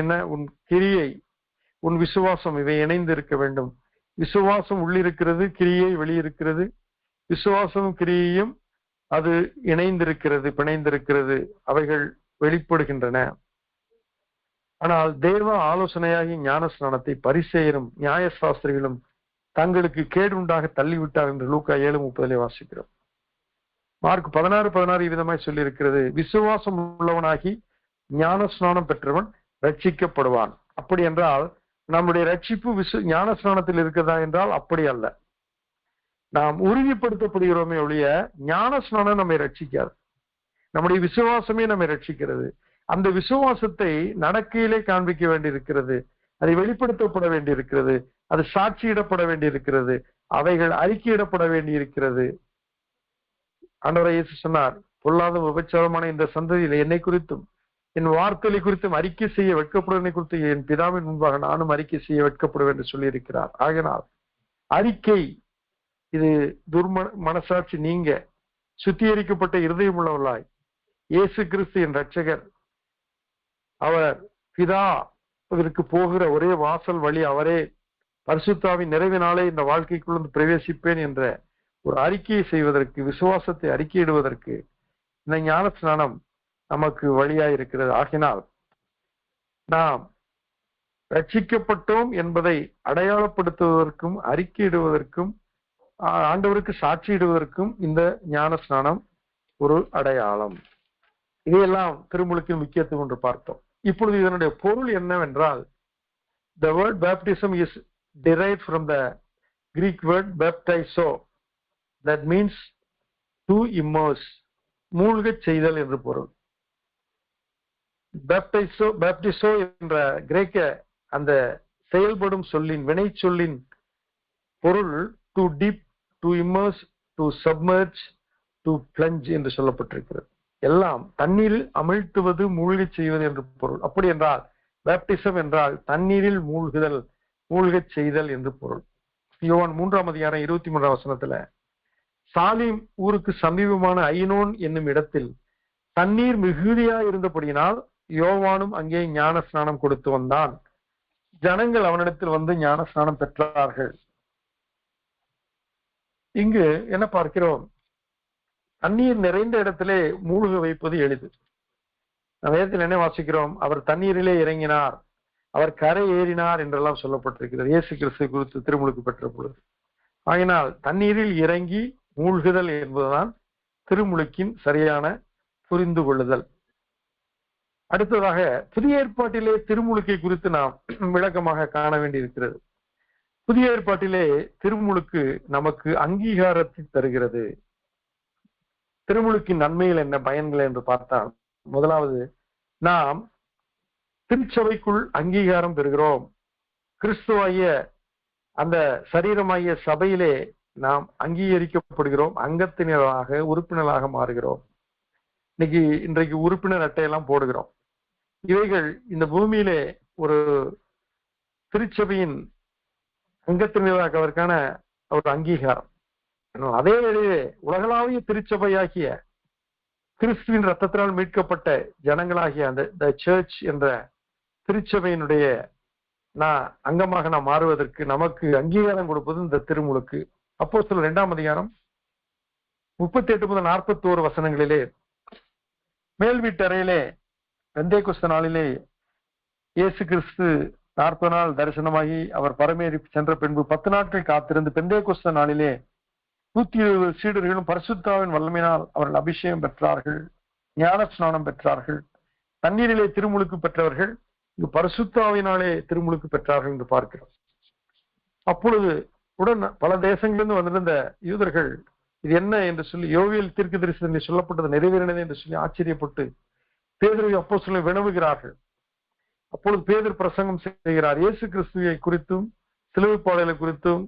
என்ன? உன் கிரியை, உன் விசுவாசம், இவை இணைந்து இருக்க வேண்டும். விசுவாசம் உள்ளிருக்கிறது, கிரியை வெளியிருக்கிறது. விசுவாசமும் கிரியையும் அது இணைந்திருக்கிறது, பிணைந்திருக்கிறது. அவைகள் வெளிப்படுகின்றன. ஆனால் தேவ ஆலோசனையாகி ஞானஸ்நானத்தை பரிசேயரும் நியாயசாஸ்திரிகளும் தங்களுக்கு கேடுண்டாக தள்ளிவிட்டார் என்று லூக்கா 7:30 வாசிக்கிறோம். மார்க் 16:16 விதமாய் சொல்லி இருக்கிறது. விசுவாசம் உள்ளவனாகி ஞானஸ்நானம் பெற்றவன் ரட்சிக்கப்படுவான். அப்படி என்றால் நம்முடைய ரட்சிப்பு ஞானஸ்நானத்தில் இருக்கிறதா என்றால் அப்படி அல்ல. நாம் உறுதிப்படுத்தப்படுகிறோமே ஒழிய ஞானஸ்நானம் நம்மை ரட்சிக்காது. நம்முடைய விசுவாசமே நம்மை ரட்சிக்கிறது. அந்த விசுவாசத்தை நடக்கையிலே காண்பிக்க வேண்டியிருக்கிறது. அதை வெளிப்படுத்தப்பட வேண்டியிருக்கிறது. அது சாட்சியிடப்பட வேண்டியிருக்கிறது. அவைகள் அறிக்கையிடப்பட வேண்டியிருக்கிறது. ஆண்டவர் இயேசு சொன்னார், பொல்லாத விபச்சாரமான இந்த சந்ததியில் என்னை குறித்தும் என் வார்த்தைகளை குறித்தும் அறிக்கை செய்ய வெட்கப்படுவதை குறித்து என் பிதாவின் முன்பாக நானும் அறிக்கை செய்ய வெட்கப்படுவேன் என்று சொல்லியிருக்கிறார். ஆகினால் அறிக்கை, இது மனசாட்சி நீங்க சுத்திகரிக்கப்பட்ட இருதயம் உள்ளவர்களாய் இயேசு கிறிஸ்து என் ரட்சகர், அவர் பிதாவிற்கு போகிற ஒரே வாசல் வழி அவரே, பரிசுத்தாவின் நிறைவினாலே இந்த வாழ்க்கைக்குள்ள பிரவேசிப்பேன் என்ற ஒரு அறிக்கையை செய்வதற்கு, விசுவாசத்தை அறிக்கையிடுவதற்கு இந்த ஞான ஸ்நானம் நமக்கு வழியாயிருக்கிறது. ஆகினால் நாம் ரட்சிக்கப்பட்டோம் என்பதை அடையாளப்படுத்துவதற்கும் அறிக்கையிடுவதற்கும் ஆண்டவருக்கு சாட்சியிடுவதற்கும் இந்த ஞான ஸ்நானம் ஒரு அடையாளம். இதையெல்லாம் திருமுழுக்கின் முக்கியத்துவம் என்று பார்த்தோம். இப்பொழுது இதனுடைய பொருள் என்னவென்றால், the word baptism is derived from the Greek word baptizo, that means to immerse, மூழ்கச் செய்தல் என்று பொருள். baptizo என்ற கிரேக்க அந்த செயல்படும் சொல்லின், வினை சொல்லின் பொருள் to dip, to immerse, to submerge, to plunge என்று சொல்லப்பட்டிருக்கிறது. எல்லாம் தண்ணீரில் அமிழ்த்துவது, மூழ்கச் செய்வது என்று பொருள். அப்படி என்றால் பேப்டிசம் என்றால் தண்ணீரில் மூழ்குதல், மூழ்கச் செய்தல் என்று பொருள். யோவான் 3:23 சாலிம் ஊருக்கு சமீபமான ஐனோன் என்னும் இடத்தில் தண்ணீர் மிகுதியா இருந்தபடியினால் யோவானும் அங்கே ஞான ஸ்நானம் கொடுத்து வந்தான். ஜனங்கள் அவனிடத்தில் வந்து ஞான ஸ்நானம் பெற்றார்கள். இங்கு என்ன பார்க்கிறோம்? தண்ணீர் நிறைந்த இடத்திலே மூழ்க வைப்பது எளிது. வேதத்தில் என்ன வாசிக்கிறோம்? அவர் தண்ணீரிலே இறங்கினார், அவர் கரை ஏறினார் என்றெல்லாம் சொல்லப்பட்டிருக்கிறது இயேசு கிறிஸ்து குறித்து திருமுழுக்கு பெற்ற பொழுது. ஆகினால் தண்ணீரில் இறங்கி மூழ்குதல் என்பதுதான் திருமுழுக்கின் சரியான புரிந்து கொள்ளுதல். அடுத்ததாக புதிய ஏற்பாட்டிலே திருமுழுக்கை குறித்து நாம் விளக்கமாக காண வேண்டியிருக்கிறது. புதிய ஏற்பாட்டிலே திருமுழுக்கு நமக்கு அங்கீகாரத்தை தருகிறது. திருமுழுக்கின் நன்மைகள் என்ன, பயன்கள் என்று பார்த்தால், முதலாவது, நாம் திருச்சபைக்குள் அங்கீகாரம் பெறுகிறோம். கிறிஸ்துவாகிய அந்த சரீரமாகிய சபையிலே நாம் அங்கீகரிக்கப்படுகிறோம், அங்கத்தினராக உறுப்பினராக மாறுகிறோம். இன்றைக்கு உறுப்பினர் அட்டையெல்லாம் போடுகிறோம். இவைகள் இந்த பூமியிலே ஒரு திருச்சபையின் அங்கத்தினராகவதற்கான ஒரு அங்கீகாரம். அதே வேளையிலே உலகளாவிய திருச்சபையாகிய கிறிஸ்துவின் ரத்தத்தினால் மீட்கப்பட்ட ஜனங்களாகிய அந்த சர்ச் என்ற திருச்சபையினுடைய அங்கமாக நாம் மாறுவதற்கு நமக்கு அங்கீகாரம் கொடுப்பது இந்த திருமுழுக்கு. அப்போஸ்தலர் 2ஆம் அதிகாரம் 38 முதல் 41 வசனங்களிலே, மேல் வீட்டறையிலே பெந்தேகொஸ்து நாளிலே இயேசு கிறிஸ்து 40 நாள் தரிசனமாகி அவர் பரமேறி சென்ற பின்பு 10 நாட்கள் காத்திருந்து பெந்தேகொஸ்து நாளிலே 120 சீடர்களும் பரிசுத்தாவின் வல்லமையினால் அவர்கள் அபிஷேகம் பெற்றார்கள், ஞான ஸ்நானம் பெற்றார்கள். தண்ணீரிலே திருமுழுக்கு பெற்றவர்கள் இங்கு பரிசுத்தாவினாலே திருமுழுக்கு பெற்றார்கள் என்று பார்க்கிறோம். அப்பொழுது பல தேசங்களிலிருந்து வந்திருந்த யூதர்கள் இது என்ன என்று சொல்லி, யோவேல் தீர்க்கதரிசனத்தில் சொல்லப்பட்டது நிறைவேறினது என்று சொல்லி ஆச்சரியப்பட்டு பேதுரு அப்போஸ்தலனை வினவுகிறார்கள். அப்பொழுது பேதுரு பிரசங்கம் செய்கிறார். இயேசு கிறிஸ்துவை குறித்தும் சிலுவை பாடுகளை குறித்தும்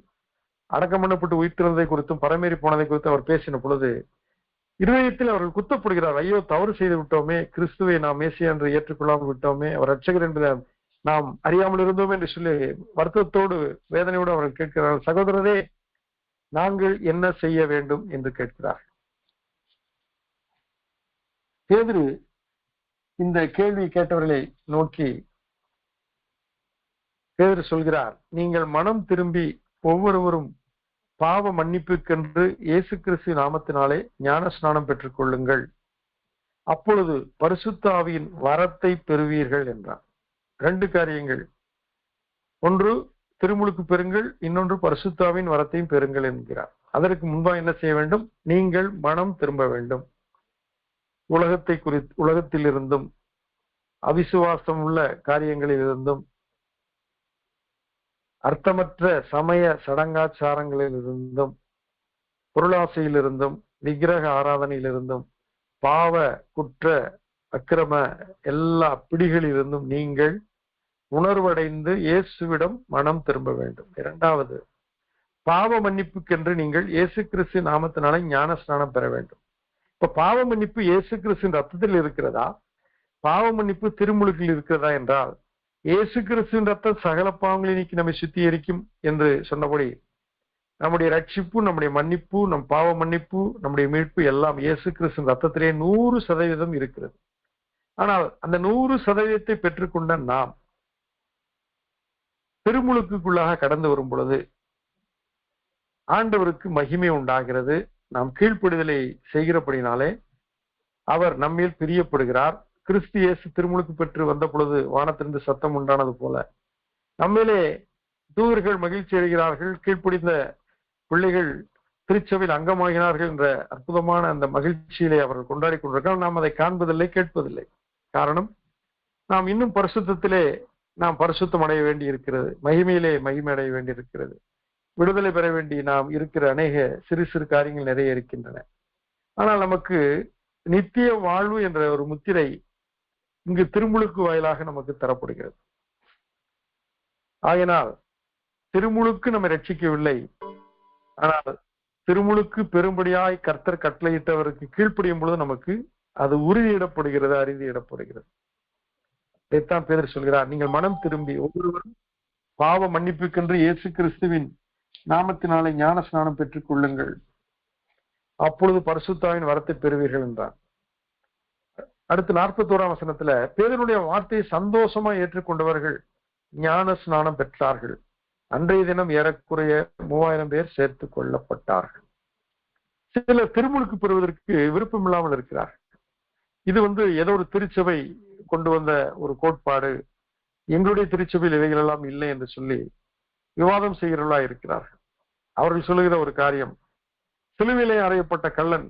அடக்கம் பண்ணப்பட்டு உயிர்த்திருந்ததை குறித்தும் பரமேறி போனதை குறித்து அவர் பேசின பொழுது இருதயத்தில் அவர்கள் குத்தப்படுகிறார். ஐயோ, தவறு செய்து விட்டோமே, கிறிஸ்துவை நாம் மேசியா என்று ஏற்றுக்கொள்ளாமல் விட்டோமே, அவர் ரட்சகர் என்பதை நாம் அறியாமல் இருந்தோம் என்று சொல்லி வருத்தத்தோடு வேதனையோடு அவர்கள் கேட்கிறார்கள். சகோதரரே, நாங்கள் என்ன செய்ய வேண்டும் என்று கேட்கிறார். பேதுரு இந்த கேள்வி கேட்டவர்களை நோக்கி பேதுரு சொல்கிறார், நீங்கள் மனம் திரும்பி ஒவ்வொருவரும் பாவ மன்னிப்புக்கென்று இயேசு கிறிஸ்து நாமத்தினாலே ஞான ஸ்நானம் பெற்றுக் கொள்ளுங்கள், அப்பொழுது பரிசுத்த ஆவியின் வரத்தை பெறுவீர்கள் என்றார். 2 காரியங்கள், ஒன்று திருமுழுக்கு பெறுங்கள், இன்னொன்று பரிசுத்த ஆவியின் வரத்தையும் பெறுங்கள் என்கிறார். அதற்கு முன்பாக என்ன செய்ய வேண்டும்? நீங்கள் மனம் திரும்ப வேண்டும். உலகத்தில் இருந்தும் அவிசுவாசம் உள்ள காரியங்களில் இருந்தும் அர்த்தமற்ற சமய சடங்காச்சாரங்களில் இருந்தும் பொருளாசையிலிருந்தும் விக்கிரக ஆராதனையிலிருந்தும் பாவ குற்ற அக்கிரம எல்லா பிடிகளிலிருந்தும் நீங்கள் உணர்வடைந்து இயேசுவிடம் மனம் திரும்ப வேண்டும். 2வது, பாவ மன்னிப்புக்கென்று நீங்கள் இயேசு கிறிஸ்து நாமத்தினாலே ஞான ஸ்நானம் பெற வேண்டும். இப்ப பாவ மன்னிப்பு இயேசு கிறிஸ்துவின் ரத்தத்தில் இருக்கிறதா, பாவ மன்னிப்பு திருமுழுக்கில் இருக்கிறதா என்றால், இயேசு கிறிஸ்துவின் ரத்தம் சகல பாவங்களை நீக்கி நம்மை சுத்திகரிக்கும் என்று சொன்னபடி நம்முடைய ரட்சிப்பு, நம்முடைய மன்னிப்பு, நம் பாவ மன்னிப்பு, நம்முடைய மீட்பு எல்லாம் இயேசு கிறிஸ்துவின் ரத்தத்திலே 100% இருக்கிறது. ஆனால் அந்த 100% பெற்றுக்கொண்ட நாம் திருமுழுக்குள்ளாக கடந்து வரும் பொழுது ஆண்டவருக்கு மகிமை உண்டாகிறது. நாம் கீழ்ப்படிதலை செய்கிறபடினாலே அவர் நம்மில் பிரியப்படுகிறார். கிறிஸ்து இயேசு திருமுழுக்கு பெற்று வந்த பொழுது வானத்திலிருந்து சத்தம் உண்டானது போல நம்மிலே தூதர்கள் மகிழ்ச்சி அடைகிறார்கள். கீழ்ப்படிந்த பிள்ளைகள் திருச்சபையில் அங்கமாகினார்கள் என்ற அற்புதமான அந்த மகிழ்ச்சியிலே அவர்கள் கொண்டாடி கொண்டிருக்கிறார்கள். நாம் அதை காண்பதில்லை, கேட்பதில்லை. காரணம், நாம் இன்னும் பரிசுத்தத்திலே நாம் பரிசுத்தம் அடைய வேண்டி இருக்கிறது, மகிமையிலே மகிமை அடைய வேண்டி இருக்கிறது, விடுதலை பெற வேண்டி நாம் இருக்கிற அநேக சிறு சிறு காரியங்கள் நிறைய இருக்கின்றன. ஆனால் நமக்கு நித்திய வாழ்வு என்ற ஒரு முத்திரை இங்கு திருமுழுக்கு வாயிலாக நமக்கு தரப்படுகிறது. ஆகையினால் திருமுழுக்கு நம்மை ரட்சிக்கவில்லை, ஆனால் திருமுழுக்கு பெரும்படியாய் கர்த்தர் கட்டளையிட்டவருக்கு கீழ்ப்படியும் பொழுது நமக்கு அது உறுதியிடப்படுகிறது, அறிந்தியிடப்படுகிறது. இதைத்தான் பேதுரு சொல்கிறார், நீங்கள் மனம் திரும்பி ஒவ்வொருவரும் பாவ மன்னிப்புக்கென்று இயேசு கிறிஸ்துவின் நாமத்தினாலே ஞான ஸ்நானம் பெற்றுக் கொள்ளுங்கள், அப்பொழுது பரிசுத்தாவின் வரத்தை பெறுவீர்கள் என்றார். அடுத்து 41ஆம் வசனத்துல பேதுருடைய வார்த்தையை சந்தோஷமா ஏற்றுக்கொண்டவர்கள் ஞான ஸ்நானம் பெற்றார்கள். அன்றைய தினம் ஏறக்குறைய 3000 பேர் சேர்த்து கொள்ளப்பட்டார்கள். சிலர் திருமுழுக்கு பெறுவதற்கு விருப்பம் இல்லாமல் இருக்கிறார். இது ஏதோ ஒரு திருச்சபை கொண்டு வந்த ஒரு கோட்பாடு, எங்களுடைய திருச்சபையில் இவைகள் எல்லாம் இல்லை என்று சொல்லி விவாதம் செய்கிறவர்களா இருக்கிறார்கள். அவர்கள் சொல்லுகிற ஒரு காரியம், சிலுவிலே அறையப்பட்ட கள்ளன்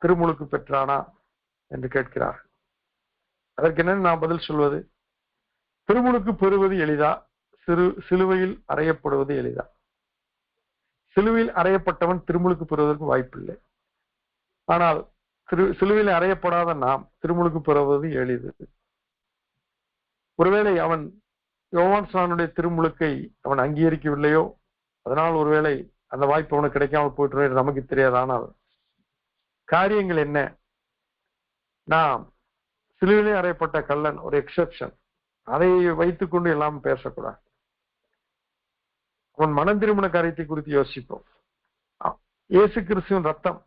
திருமுழுக்கு பெற்றானா என்று கேட்கிறார். அதற்கு என்ன நான் பதில் சொல்வது? திருமுழுக்கு பெறுவது எளிதா, சிலுவையில் அறையப்படுவது எளிதா? சிலுவையில் அறையப்பட்டவன் திருமுழுக்கு பெறுவதற்கு வாய்ப்பில்லை. ஆனால் சிலுவையில் அறையப்படாத நாம் திருமுழுக்கு பெறுவது எளிது. ஒருவேளை அவன் யோவான் ஸ்நானனுடைய திருமுழுக்கை அவன் அங்கீகரிக்கவில்லையோ, அதனால் ஒருவேளை அந்த வாய்ப்பு அவனுக்கு கிடைக்காமல் போயிட்டு நமக்கு தெரியாது. ஆனால் காரியங்கள் என்ன? நாம் சிலுவிலே அறையப்பட்ட கள்ளன் ஒரு எக்ஸெப்ஷன், அதை வைத்துக் கொண்டு எல்லாம் பேசக்கூடாது. அவன் மனம் திருமண காரியத்தை குறித்து யோசிப்போம். இயேசு கிறிஸ்துவின் ரத்தம்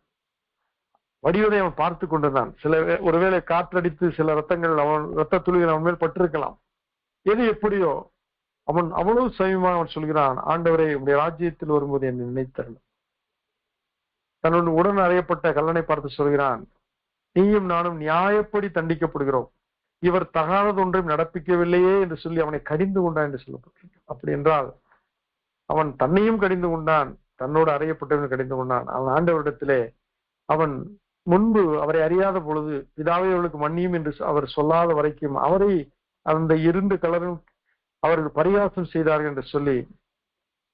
வடிவதை அவன் பார்த்து கொண்டுதான். ஒருவேளை காற்றடித்து சில ரத்தங்கள் ரத்த துளிகள் அவன் மேல் பட்டிருக்கலாம். எது எப்படியோ அவன் அவ்வளவு சமயமாக அவன் சொல்கிறான், ஆண்டவரே உடைய ராஜ்யத்தில் வரும்போது என்னை நினைத்தரணும். தன்னுடன் உடன் அறையப்பட்ட கல்லனை பார்த்து சொல்கிறான், நீயும் நானும் நியாயப்படி தண்டிக்கப்படுகிறோம், இவர் தகாதது ஒன்றையும் நடப்பிக்கவில்லையே என்று சொல்லி அவனை கடிந்து கொண்டான் என்று சொல்லப்பட்டிருக்கு. அப்படி என்றால் அவன் தன்னையும் கடிந்து கொண்டான், தன்னோடு அறையப்பட்டவன் கடிந்து கொண்டான். அவன் ஆண்டவரிடத்திலே அவன் முன்பு அவரை அறியாத பொழுது பிதாவே அவர்களுக்கு மன்னியும் என்று அவர் சொல்லாத வரைக்கும் அவரை அந்த 2 கலரும் அவர்கள் பரிகாசம் செய்தார்கள் என்று சொல்லி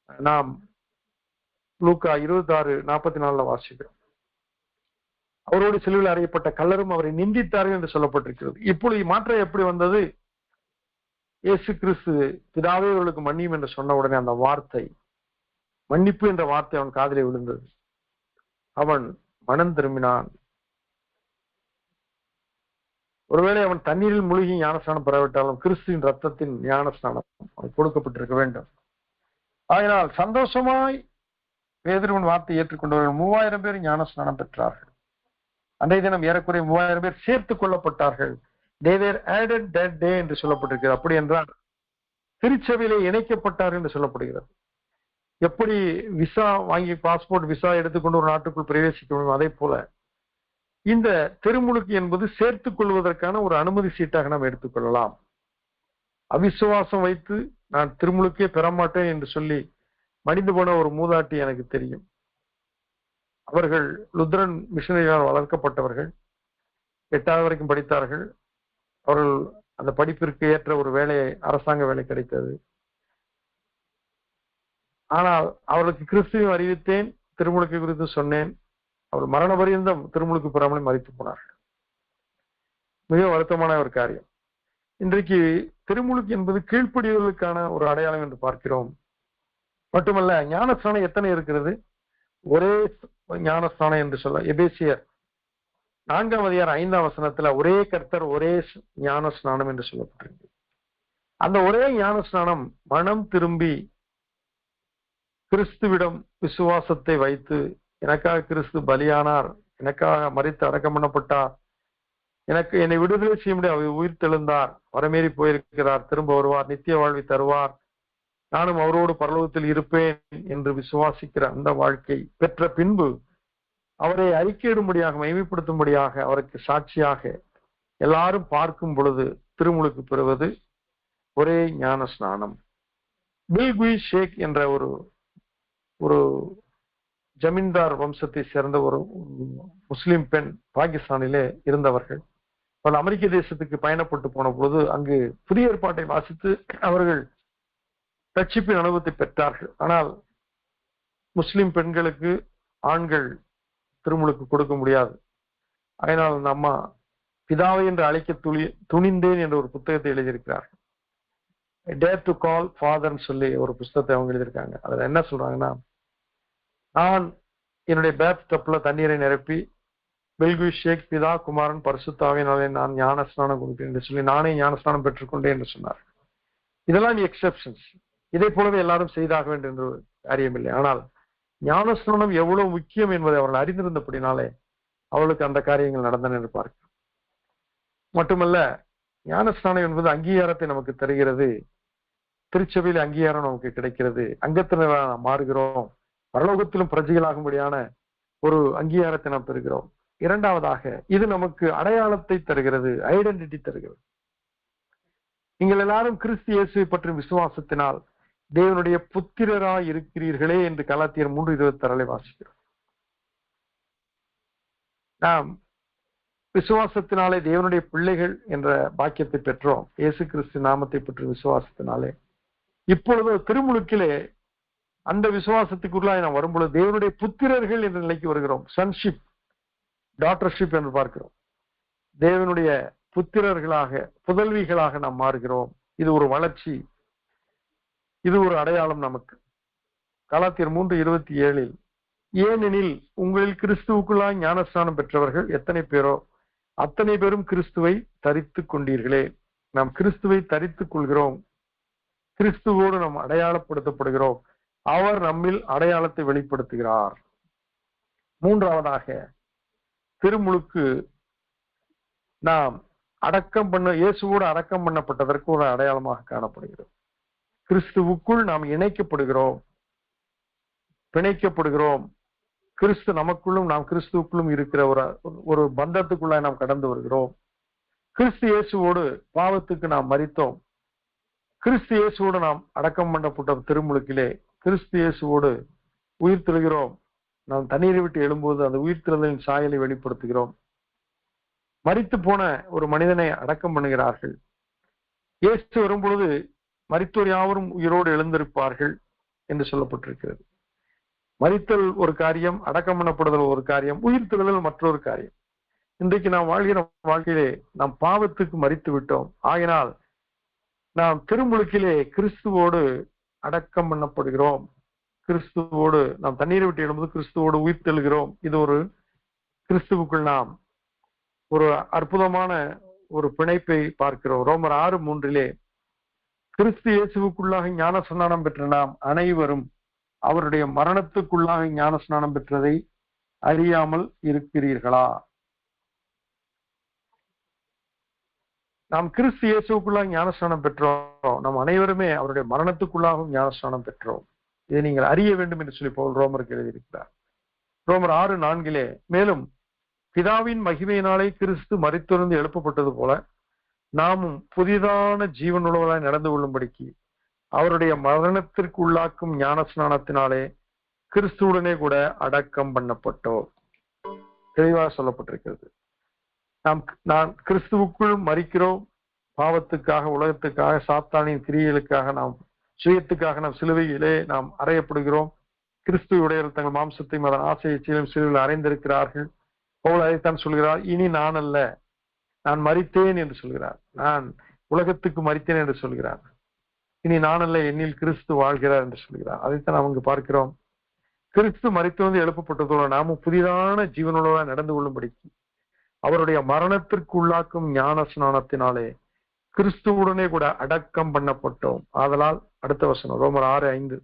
நாம் லூக்கா 26:44 வாசிக்கிறோம். அவரோடு சிலுவையில் அறையப்பட்ட கல்லரும் அவரை நிந்தித்தார்கள் என்று சொல்லப்பட்டிருக்கிறது. இப்பொழுது மாற்றம் எப்படி வந்தது? இயேசு கிறிஸ்து பிதாவே அவர்களுக்கு மன்னியும் என்று சொன்ன உடனே அந்த வார்த்தை, மன்னிப்பு என்ற வார்த்தை அவன் காதிலே விழுந்தது. அவன் மனம் திரும்பினான். ஒருவேளை அவன் தண்ணீரில் மூழ்கி ஞானஸ்நானம் பெறவிட்டாலும் கிறிஸ்துவின் ரத்தத்தின் ஞானஸ்நானம் அவன் கொடுக்கப்பட்டிருக்க வேண்டும். ஆகினால் சந்தோஷமாய் பேதுருவின் வார்த்தை ஏற்றுக்கொண்டவர்கள் 3000 பேர் ஞானஸ்நானம் பெற்றார்கள். அன்றைய தினம் ஏறக்குறைய 3000 பேர் சேர்த்துக் கொள்ளப்பட்டார்கள். They were added that day என்று சொல்லப்பட்டிருக்கிறது. அப்படி என்றால் திருச்சபையிலே இணைக்கப்பட்டார்கள் என்று சொல்லப்படுகிறது. எப்படி விசா வாங்கி பாஸ்போர்ட் விசா எடுத்துக்கொண்டு ஒரு நாட்டுக்குள் பிரவேசிக்க முடியும், அதே போல இந்த திருமுழுக்கு என்பது சேர்த்துக் கொள்வதற்கான ஒரு அனுமதி சீட்டாக நாம் எடுத்துக்கொள்ளலாம். அவிசுவாசம் வைத்து நான் திருமுழுக்கே பெறமாட்டேன் என்று சொல்லி மடிந்து போன ஒரு மூதாட்டி எனக்கு தெரியும். அவர்கள் லுத்ரன் மிஷனரியால் வளர்க்கப்பட்டவர்கள், 8வது வரைக்கும் படித்தார்கள். அவர்கள் அந்த படிப்பிற்கு ஏற்ற ஒரு வேலையை, அரசாங்க வேலை கிடைத்தது. ஆனால் அவர்களுக்கு கிறிஸ்துவை அறிவித்தேன், திருமுழுக்கு குறித்து சொன்னேன். அவர் மரண பரியந்தம் திருமுழுக்கு பெறாமலே மரித்து போனார்கள். மிக வருத்தமான ஒரு காரியம். இன்றைக்கு திருமுழுக்கு என்பது கீழ்ப்படிதலுக்கான ஒரு அடையாளம் என்று பார்க்கிறோம். மட்டுமல்ல, ஞானஸ்நானம் எத்தனை இருக்கிறது? ஒரே ஞானஸ்நானம் என்று சொல்ல எபேசியர் 4ஆம் அதிகாரம் 5ஆம் வசனத்துல ஒரே கர்த்தர் ஒரே ஞானஸ்நானம் என்று சொல்லப்பட்டிருக்கு. அந்த ஒரே ஞானஸ்நானம் மனம் திரும்பி கிறிஸ்துவிடம் விசுவாசத்தை வைத்து, எனக்காக கிறிஸ்து பலியானார், எனக்காக மரித்து அடக்கம் பண்ணப்பட்டார், என்னை விடுதலை செய்ய முடியாது, அவர் உயிர் தெழுந்தார், வரமேறி போயிருக்கிறார், திரும்ப வருவார், நித்திய வாழ்வை தருவார், நானும் அவரோடு பரலோகத்தில் இருப்பேன் என்று விசுவாசிக்கிற அந்த வாழ்க்கை பெற்ற பின்பு அவரை அறிக்கையிடும்படியாக, மகிமைப்படுத்தும்படியாக, அவருக்கு சாட்சியாக எல்லாரும் பார்க்கும் பொழுது திருமுழுக்கு பெறுவது ஒரே ஞான ஸ்நானம். பில்குய் ஷேக் என்ற ஒரு ஜமீன்தார் வம்சத்தை சேர்ந்த ஒரு முஸ்லிம் பெண் பாகிஸ்தானிலே இருந்தவர்கள். அவர்கள் அமெரிக்க தேசத்துக்கு பயணப்பட்டு போன பொழுது அங்கு புதிய ஏற்பாட்டை வாசித்து அவர்கள் ரட்சிப்பின் அனுபவத்தை பெற்றார்கள். ஆனால் முஸ்லிம் பெண்களுக்கு ஆண்கள் திருமுழுக்கு கொடுக்க முடியாது. அதனால் அந்த அம்மா பிதாவை என்று அழைக்க துணிந்தேன் என்ற ஒரு புத்தகத்தை எழுதியிருக்கிறார்கள். டேர் டு கால் ஃபாதர்ன்னு சொல்லி ஒரு புத்தகத்தை அவங்க எழுதியிருக்காங்க. அதுல என்ன சொல்றாங்கன்னா, நான் என்னுடைய பேத் டப்ல தண்ணீரை நிரப்பி பில்குய் ஷேக் பிதா குமாரன் பரிசுத்தாவினாலே நான் ஞானஸ்நானம் கொடுக்கிறேன் என்று சொல்லி நானே ஞானஸ்நானம் பெற்றுக்கொண்டேன் என்று சொன்னார். இதெல்லாம் எக்ஸெப்ஷன்ஸ். இதை போலவே எல்லாரும் செய்தாக வேண்டும் என்று காரியமில்லை. ஆனால் ஞானஸ்நானம் எவ்வளவு முக்கியம் என்பதை அவர்கள் அறிந்திருந்தபடினாலே அவளுக்கு அந்த காரியங்கள் நடந்தன என்று பார்க்கிறோம். மட்டுமல்ல, ஞானஸ்நானம் என்பது அங்கீகாரத்தை நமக்கு தருகிறது. திருச்சபையில் அங்கீகாரம் நமக்கு கிடைக்கிறது, அங்கத்தினராக நாம் மாறுகிறோம், பரலோகத்திலும் பிரஜைகளாகும்படியான ஒரு அங்கீகாரத்தை நாம் பெறுகிறோம். இரண்டாவதாக, இது நமக்கு அடையாளத்தை தருகிறது, ஐடென்டிட்டி தருகிறது. நீங்கள் எல்லாரும் கிறிஸ்து இயேசுவை பற்றி விசுவாசத்தினால் தேவனுடைய புத்திரராய் இருக்கிறீர்களே என்று கலாத்தியர் 3:26 வாசிக்கிறோம். நாம் விசுவாசத்தினாலே தேவனுடைய பிள்ளைகள் என்ற பாக்கியத்தை பெற்றோம், இயேசு கிறிஸ்து நாமத்தை பற்றி விசுவாசத்தினாலே. இப்பொழுது திருமுழுக்கிலே அந்த விசுவாசத்துக்குள்ளாய் நாம் வரும்பொழுது தேவனுடைய புத்திரர்கள் என்ற நிலைக்கு வருகிறோம். சன்ஷிப், டாட்டர்ஷிப் என்று பார்க்கிறோம். தேவனுடைய புத்திரர்களாக, புதல்விகளாக நாம் மாறுகிறோம். இது ஒரு வளர்ச்சி, இது ஒரு அடையாளம் நமக்கு. கலாத்தியர் 3:27 ஏனெனில் உங்களில் கிறிஸ்துவுக்குள்ளாய் ஞானஸ்நானம் பெற்றவர்கள் எத்தனை பேரோ அத்தனை பேரும் கிறிஸ்துவை தரித்து கொண்டீர்களே. நாம் கிறிஸ்துவை தரித்துக் கொள்கிறோம், கிறிஸ்துவோடு நாம் அடையாளப்படுத்தப்படுகிறோம். அவர் நம்மில் அடையாளத்தை வெளிப்படுத்துகிறார். மூன்றாவதாக, திருமுழுக்கு நாம் இயேசுவோடு அடக்கம் பண்ணப்பட்டதற்கு ஒரு அடையாளமாக காணப்படுகிறது. கிறிஸ்துவுக்குள் நாம் இணைக்கப்படுகிறோம், பிணைக்கப்படுகிறோம். கிறிஸ்து நமக்குள்ளும் நாம் கிறிஸ்துவுக்குள்ளும் இருக்கிற ஒரு பந்தத்துக்குள்ளாய் நாம் கடந்து வருகிறோம். கிறிஸ்து இயேசுவோடு பாவத்துக்கு நாம் மரித்தோம். கிறிஸ்து இயேசுவோடு நாம் அடக்கம் பண்ணப்பட்ட திருமுழுக்கிலே கிறிஸ்து இயேசுவோடு உயிர் தெழுகிறோம். நாம் தண்ணீரை விட்டு எழும்போது அந்த உயிர் தெழுதலின் சாயலை வெளிப்படுத்துகிறோம். மரித்து போன ஒரு மனிதனை அடக்கம் பண்ணுகிறார்கள். இயேசு வரும்பொழுது மரித்தோர் யாவரும் உயிரோடு எழுந்திருப்பார்கள் என்று சொல்லப்பட்டிருக்கிறது. மரித்தல் ஒரு காரியம், அடக்கம் பண்ணப்படுதல் ஒரு காரியம், உயிர் தெழுதல் மற்றொரு காரியம். இன்றைக்கு நாம் வாழ்கிற வாழ்க்கையிலே நாம் பாவத்துக்கு மரித்து விட்டோம். ஆகினால் நாம் திருமுழுக்கிலே கிறிஸ்துவோடு அடக்கம் பண்ணப்படுகிறோம். கிறிஸ்துவோடு நாம் தண்ணீரை விட்டு எழும்போது கிறிஸ்துவோடு உயிர் தெழுகிறோம். இது ஒரு கிறிஸ்துவுக்குள் நாம் ஒரு அற்புதமான ஒரு பிணைப்பை பார்க்கிறோம். ரோமர் 6:3 கிறிஸ்து இயேசுவுக்குள்ளாக ஞானஸ்நானம் பெற்ற நாம் அனைவரும் அவருடைய மரணத்துக்குள்ளாக ஞானஸ்நானம் பெற்றதை அறியாமல் இருக்கிறீர்களா? நாம் கிறிஸ்து இயேசுக்குள்ளாக ஞானஸ்நானம் பெற்றோம், நாம் அனைவருமே அவருடைய மரணத்துக்குள்ளாகவும் ஞானஸ்நானம் பெற்றோம். இதை நீங்கள் அறிய வேண்டும் என்று சொல்லி பவுல் ரோமருக்கு எழுதியிருக்கிறார். ரோமர் 6:4 மேலும் பிதாவின் மகிமையினாலே கிறிஸ்து மரித்திருந்து எழுப்பப்பட்டது போல நாமும் புதிதான ஜீவனுள்ளவராய் நடந்து கொள்ளும்படிக்கு அவருடைய மரணத்திற்கு உள்ளாக்கும் ஞானஸ்நானத்தினாலே கிறிஸ்துவுடனே கூட அடக்கம் பண்ணப்பட்டோம். தெளிவாக சொல்லப்பட்டிருக்கிறது. நான் கிறிஸ்துவுக்குள் மரிக்கிறோம். பாவத்துக்காக, உலகத்துக்காக, சாத்தானின் கிரியைகளுக்காக, நாம் சுயத்துக்காக நாம் சிலுவையிலே நாம் அறையப்படுகிறோம். கிறிஸ்துவுடையவர்கள் தங்கள் மாம்சத்தையும் அதன் ஆசையையும் சிலுவையில் அறைந்திருக்கிறார்கள். பவுல் அதைத்தான் சொல்கிறார், இனி நான் அல்ல, நான் மரித்தேன் என்று சொல்கிறார். நான் உலகத்துக்கு மரித்தேன் என்று சொல்கிறார். இனி நான் அல்ல, என்னில் கிறிஸ்து வாழ்கிறார் என்று சொல்கிறார். அதைத்தான் நாம் இங்கு பார்க்கிறோம். கிறிஸ்து மரித்து வந்து எழுப்பப்பட்டதோடு நாமும் புதிதான ஜீவனுள்ளவராய் நடந்து கொள்ளும்படிக்கு அவருடைய மரணத்திற்கு உள்ளாக்கும் ஞான ஸ்நானத்தினாலே கிறிஸ்துவுடனே கூட அடக்கம் பண்ணப்பட்டோம். ஆதலால் அடுத்த வசனம் ரோமர் 6:5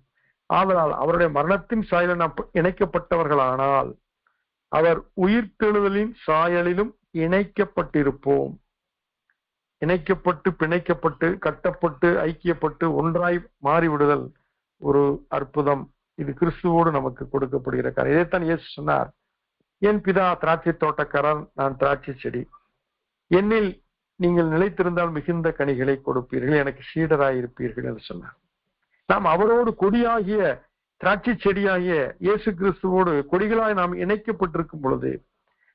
ஆதலால் அவருடைய மரணத்தின் சாயலில் நாம் இணைக்கப்பட்டவர்களானால் அவர் உயிர்த்தெழுதலின் சாயலிலும் இணைக்கப்பட்டிருப்போம். இணைக்கப்பட்டு, பிணைக்கப்பட்டு, கட்டப்பட்டு, ஐக்கியப்பட்டு, ஒன்றாய் மாறிவிடுதல் ஒரு அற்புதம். இது கிறிஸ்துவோடு நமக்கு கொடுக்கப்படுகிற காரியம். இதைத்தான் இயேசு சொன்னார், என் பிதா திராட்சை தோட்டக்காரர், நான் திராட்சை செடி. என்னில் நீங்கள் நிலைத்திருந்தால் மிகுந்த கனிகளை கொடுப்பீர்கள், எனக்கு சீடராய் இருப்பீர்கள் என்று சொன்னார். நாம் அவரோடு கொடியாகிய திராட்சை செடியாகிய இயேசு கிறிஸ்துவோடு கொடிகளாய் நாம் இணைக்கப்பட்டிருக்கும் பொழுது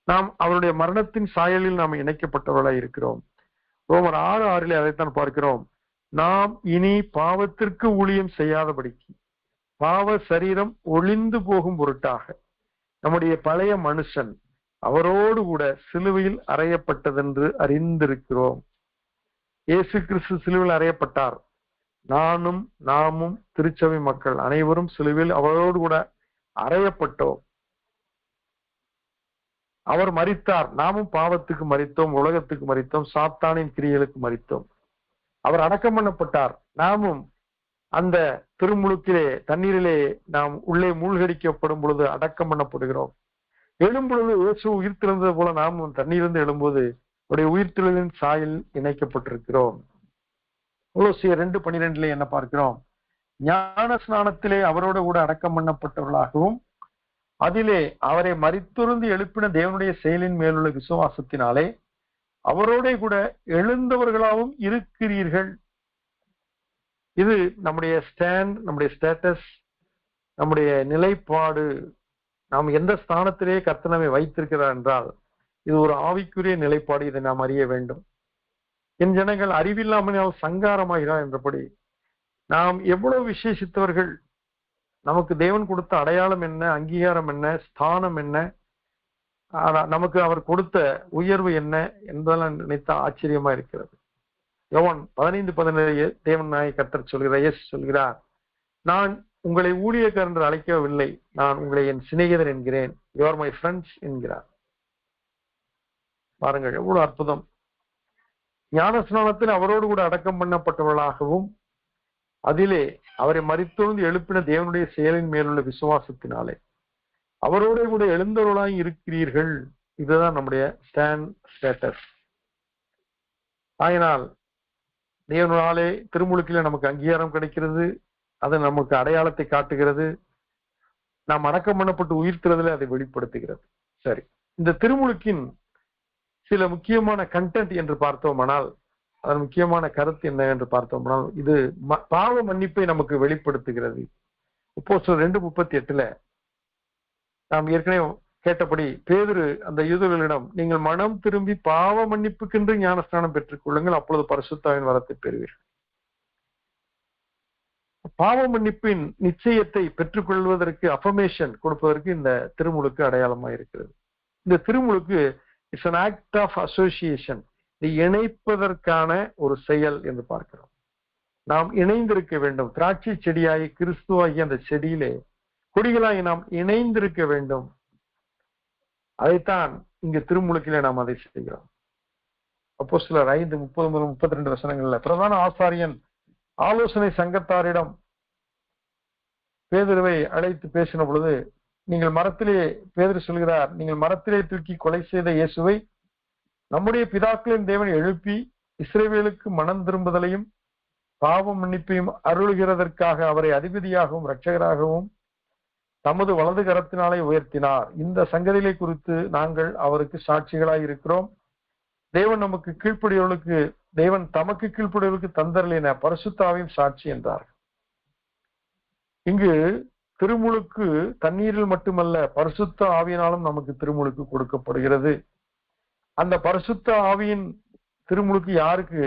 நாம் அவருடைய மரணத்தின் சாயலில் நாம் இணைக்கப்பட்டவர்களாய் இருக்கிறோம். ரோமர் 6:6 அதைத்தான் பார்க்கிறோம். நாம் இனி பாவத்திற்கு ஊழியம் செய்யாதபடிக்கு பாவ சரீரம் ஒளிந்து போகும் பொருட்டாக நம்முடைய பழைய மனுஷன் அவரோடு கூட சிலுவையில் அறையப்பட்டதென்று அறிந்திருக்கிறோம். இயேசு கிறிஸ்து சிலுவையில் அறையப்பட்டார். நாமும் திருச்சபை மக்கள் அனைவரும் சிலுவையில் அவரோடு கூட அறையப்பட்டோம். அவர் மரித்தார், நாமும் பாவத்துக்கு மரித்தோம், உலகத்துக்கு மரித்தோம், சாத்தானின் கிரியைகளுக்கு மரித்தோம். அவர் அடக்கம் பண்ணப்பட்டார், நாமும் அந்த திருமுழுக்கிலே தண்ணீரிலே நாம் உள்ளே மூழ்கடிக்கப்படும் பொழுது அடக்கம் பண்ணப்படுகிறோம். எழும் பொழுது இயேசு உயிர்த்தெழுந்தது போல நாம் தண்ணீரிலிருந்து எழும்போது அவருடைய உயிர்த்தெழுதலின் சாயல் இணைக்கப்பட்டிருக்கிறோம். கொலோசியர் 2:12 என்ன பார்க்கிறோம்? ஞான ஸ்நானத்திலே அவரோடு கூட அடக்கம் பண்ணப்பட்டவர்களாகவும் அதிலே அவரை மரித்தொருந்து எழுப்பின தேவனுடைய செயலின் மேலுள்ள விசுவாசத்தினாலே அவரோட கூட எழுந்தவர்களாகவும் இருக்கிறீர்கள். இது நம்முடைய ஸ்டாண்ட், நம்முடைய ஸ்டேட்டஸ், நம்முடைய நிலைப்பாடு. நாம் எந்த ஸ்தானத்திலே கர்த்தர் நம்மை வைத்திருக்கிறார் என்றால் இது ஒரு ஆவிக்குரிய நிலைப்பாடு. இதை நாம் அறிய வேண்டும். என் ஜனங்கள் அறிவில்லாமல் சங்காரமாகிறார் என்றபடி நாம் எவ்வளவு விசேஷித்தவர்கள், நமக்கு தேவன் கொடுத்த அடையாளம் என்ன, அங்கீகாரம் என்ன, ஸ்தானம் என்ன, நமக்கு அவர் கொடுத்த உயர்வு என்ன என்பதெல்லாம் நினைத்த ஆச்சரியமா இருக்கிறது. யோவான் 15:17 தேவன் நாய் கர்த்தர் சொல்கிறார், இயேசு சொல்கிறார், நான் உங்களை ஊழியக்காரர் என்று அழைக்கவில்லை, நான் உங்களை என் சிநேகிதர் என்கிறேன், யூ ஆர் மை ஃப்ரெண்ட்ஸ் என்கிறார். பாருங்கள் எவ்வளவு அற்புதம். ஞான ஸ்நானத்தில் அவரோடு கூட அடக்கம் பண்ணப்பட்டவர்களாகவும் அதிலே அவரை மரித்தொழுந்து எழுப்பின தேவனுடைய செயலின் மேலுள்ள விசுவாசத்தினாலே அவரோட கூட எழுந்தவர்களாய் இருக்கிறீர்கள். இதுதான் நம்முடைய ஸ்டேட்டஸ். ஆயினால் தேவனாலே திருமுழுக்கில நமக்கு அங்கீகாரம் கிடைக்கிறது. அது நமக்கு அடையாளத்தை காட்டுகிறது. நாம் அடக்கம் பண்ணப்பட்டு உயிர்த்தெழுதலை அதை வெளிப்படுத்துகிறது. சரி, இந்த திருமுழுக்கின் சில முக்கியமான கண்டென்ட் என்று பார்த்தோமானால், அதன் முக்கியமான கருத்து என்ன என்று பார்த்தோம்னால், இது பாவ மன்னிப்பை நமக்கு வெளிப்படுத்துகிறது. அப்போஸ்தலர் 2:38 நாம் ஏற்கனவே கேட்டபடி பேதுரு அந்த யூதர்களிடம், நீங்கள் மனம் திரும்பி பாவ மன்னிப்புக்கென்று ஞானஸ்நானம் பெற்றுக் கொள்ளுங்கள், அப்பொழுது பரிசுத்தாவின் வரத்தை பெறுவீர்கள். பாவ மன்னிப்பின் நிச்சயத்தை பெற்றுக் கொள்வதற்கு, அஃபர்மேஷன் கொடுப்பதற்கு இந்த திருமுழுக்கு அடையாளமாக இருக்கிறது. இந்த திருமுழுக்கு it's an act of association, இது இணைப்பதற்கான ஒரு செயல் என்று பார்க்கிறோம். நாம் இணைந்திருக்க வேண்டும். திராட்சை செடியாகி கிறிஸ்துவாகி அந்த செடியிலே கொடிகளாகி நாம் இணைந்திருக்க வேண்டும். அதைத்தான் இங்கு திருமுழுக்கிலே நாம் அதை செய்கிறோம். அப்போஸ்தலர் 5:30-32 பிரதான ஆசாரியன் ஆலோசனை சங்கத்தாரிடம் பேதுருவை அழைத்து பேசின பொழுது, நீங்கள் மரத்திலே, பேதுரு சொல்கிறார், நீங்கள் மரத்திலே தூக்கி கொலை செய்த இயேசுவை நம்முடைய பிதாக்களின் தேவன் எழுப்பி இஸ்ரவேலுக்கு மனம் திரும்புதலையும் பாவ மன்னிப்பையும் அருளுகிறதற்காக அவரை அதிபதியாகவும் இரட்சகராகவும் தமது வலது கரத்தினாலே உயர்த்தினார். இந்த சங்கதிகளை குறித்து நாங்கள் அவருக்கு சாட்சிகளாய் இருக்கிறோம். தேவன் நமக்கு கீழ்ப்படியவர்களுக்கு, தேவன் தமக்கு கீழ்ப்படியவர்களுக்கு தந்தரலின பரிசுத்தாவையும் சாட்சி என்றார். இங்கு திருமுழுக்கு தண்ணீரில் மட்டுமல்ல, பரிசுத்த ஆவியினாலும் நமக்கு திருமுழுக்கு கொடுக்கப்படுகிறது. அந்த பரிசுத்த ஆவியின் திருமுழுக்கு யாருக்கு?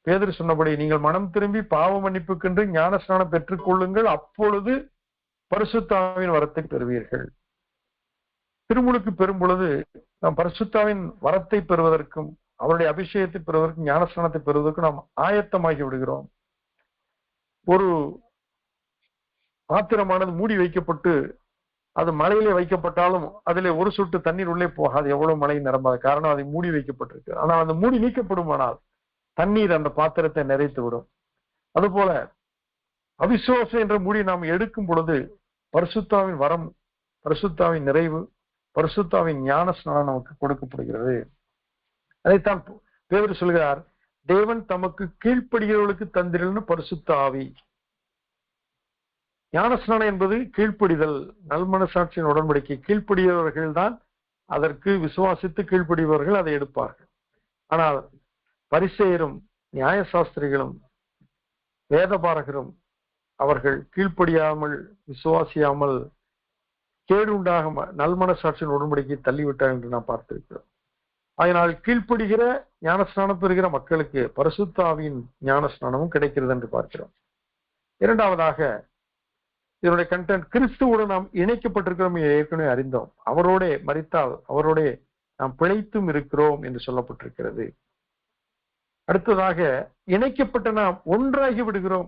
பேதுரு சொன்னபடி, நீங்கள் மனம் திரும்பி பாவ மன்னிப்புக்கென்று ஞானஸ்நானம் பெற்றுக் கொள்ளுங்கள், அப்பொழுது பரிசுத்த ஆவியின் வரத்தை பெறுவீர்கள். திருமுழுக்கு பெறும் பொழுது நாம் பரிசுத்தாவின் வரத்தை பெறுவதற்கும் அவருடைய அபிஷேகத்தை பெறுவதற்கும் ஞானஸ்நானத்தை பெறுவதற்கும் நாம் ஆயத்தமாகி விடுகிறோம். ஒரு பாத்திரமானது மூடி வைக்கப்பட்டு அது மழையிலே வைக்கப்பட்டாலும் அதிலே ஒரு சொட்டு தண்ணீர் உள்ளே போகாது, எவ்வளவு மழை நிரம்பாது. காரணம், அதை மூடி வைக்கப்பட்டிருக்கு. ஆனால் அந்த மூடி நீக்கப்படுமானால் தண்ணீர் அந்த பாத்திரத்தை நிறைத்து விடும். அதுபோல அவிசுவாசம் என்ற மூடி நாம் எடுக்கும் பொழுது பரிசுத்தாவின் வரம், பரிசுத்தாவின் நிறைவு, பரிசுத்தாவின் ஞான ஸ்நானம் நமக்கு கொடுக்கப்படுகிறது. அதைத்தான் பேதுரு சொல்கிறார், தேவன் தமக்கு கீழ்ப்படுகிறவர்களுக்கு தந்திரல்னு பரிசுத்த ஆவி. ஞானஸ்நானம் என்பது கீழ்ப்படிதல், நல்மனசாட்சியின் உடன்படிக்கை. கீழ்ப்படியவர்கள் தான் அதற்கு விசுவாசித்து கீழ்ப்படிபவர்கள் அதை எடுப்பார்கள். ஆனால் பரிசேயரும் நியாயசாஸ்திரிகளும் வேதபாரகரும் அவர்கள் கீழ்ப்படியாமல், விசுவாசியாமல், கேடு உண்டாக நல்மனசாட்சியின் உடன்படிக்கை தள்ளிவிட்டார் என்று நாம் பார்த்திருக்கிறோம். அதனால் கீழ்ப்படுகிற ஞானஸ்நானம் பெறுகிற மக்களுக்கு பரிசுத்த ஆவியின் ஞானஸ்நானமும் கிடைக்கிறது என்று பார்க்கிறோம். இரண்டாவதாக இதனுடைய கண்டென்ட், கிறிஸ்துவோடு நாம் இணைக்கப்பட்டிருக்கிறோம், ஏற்கனவே அறிந்தோம். அவரோட மரித்தால் அவரோட நாம் பிழைத்தும் இருக்கிறோம் என்று சொல்லப்பட்டிருக்கிறது. அடுத்ததாக இணைக்கப்பட்ட நாம் ஒன்றாகி விடுகிறோம்.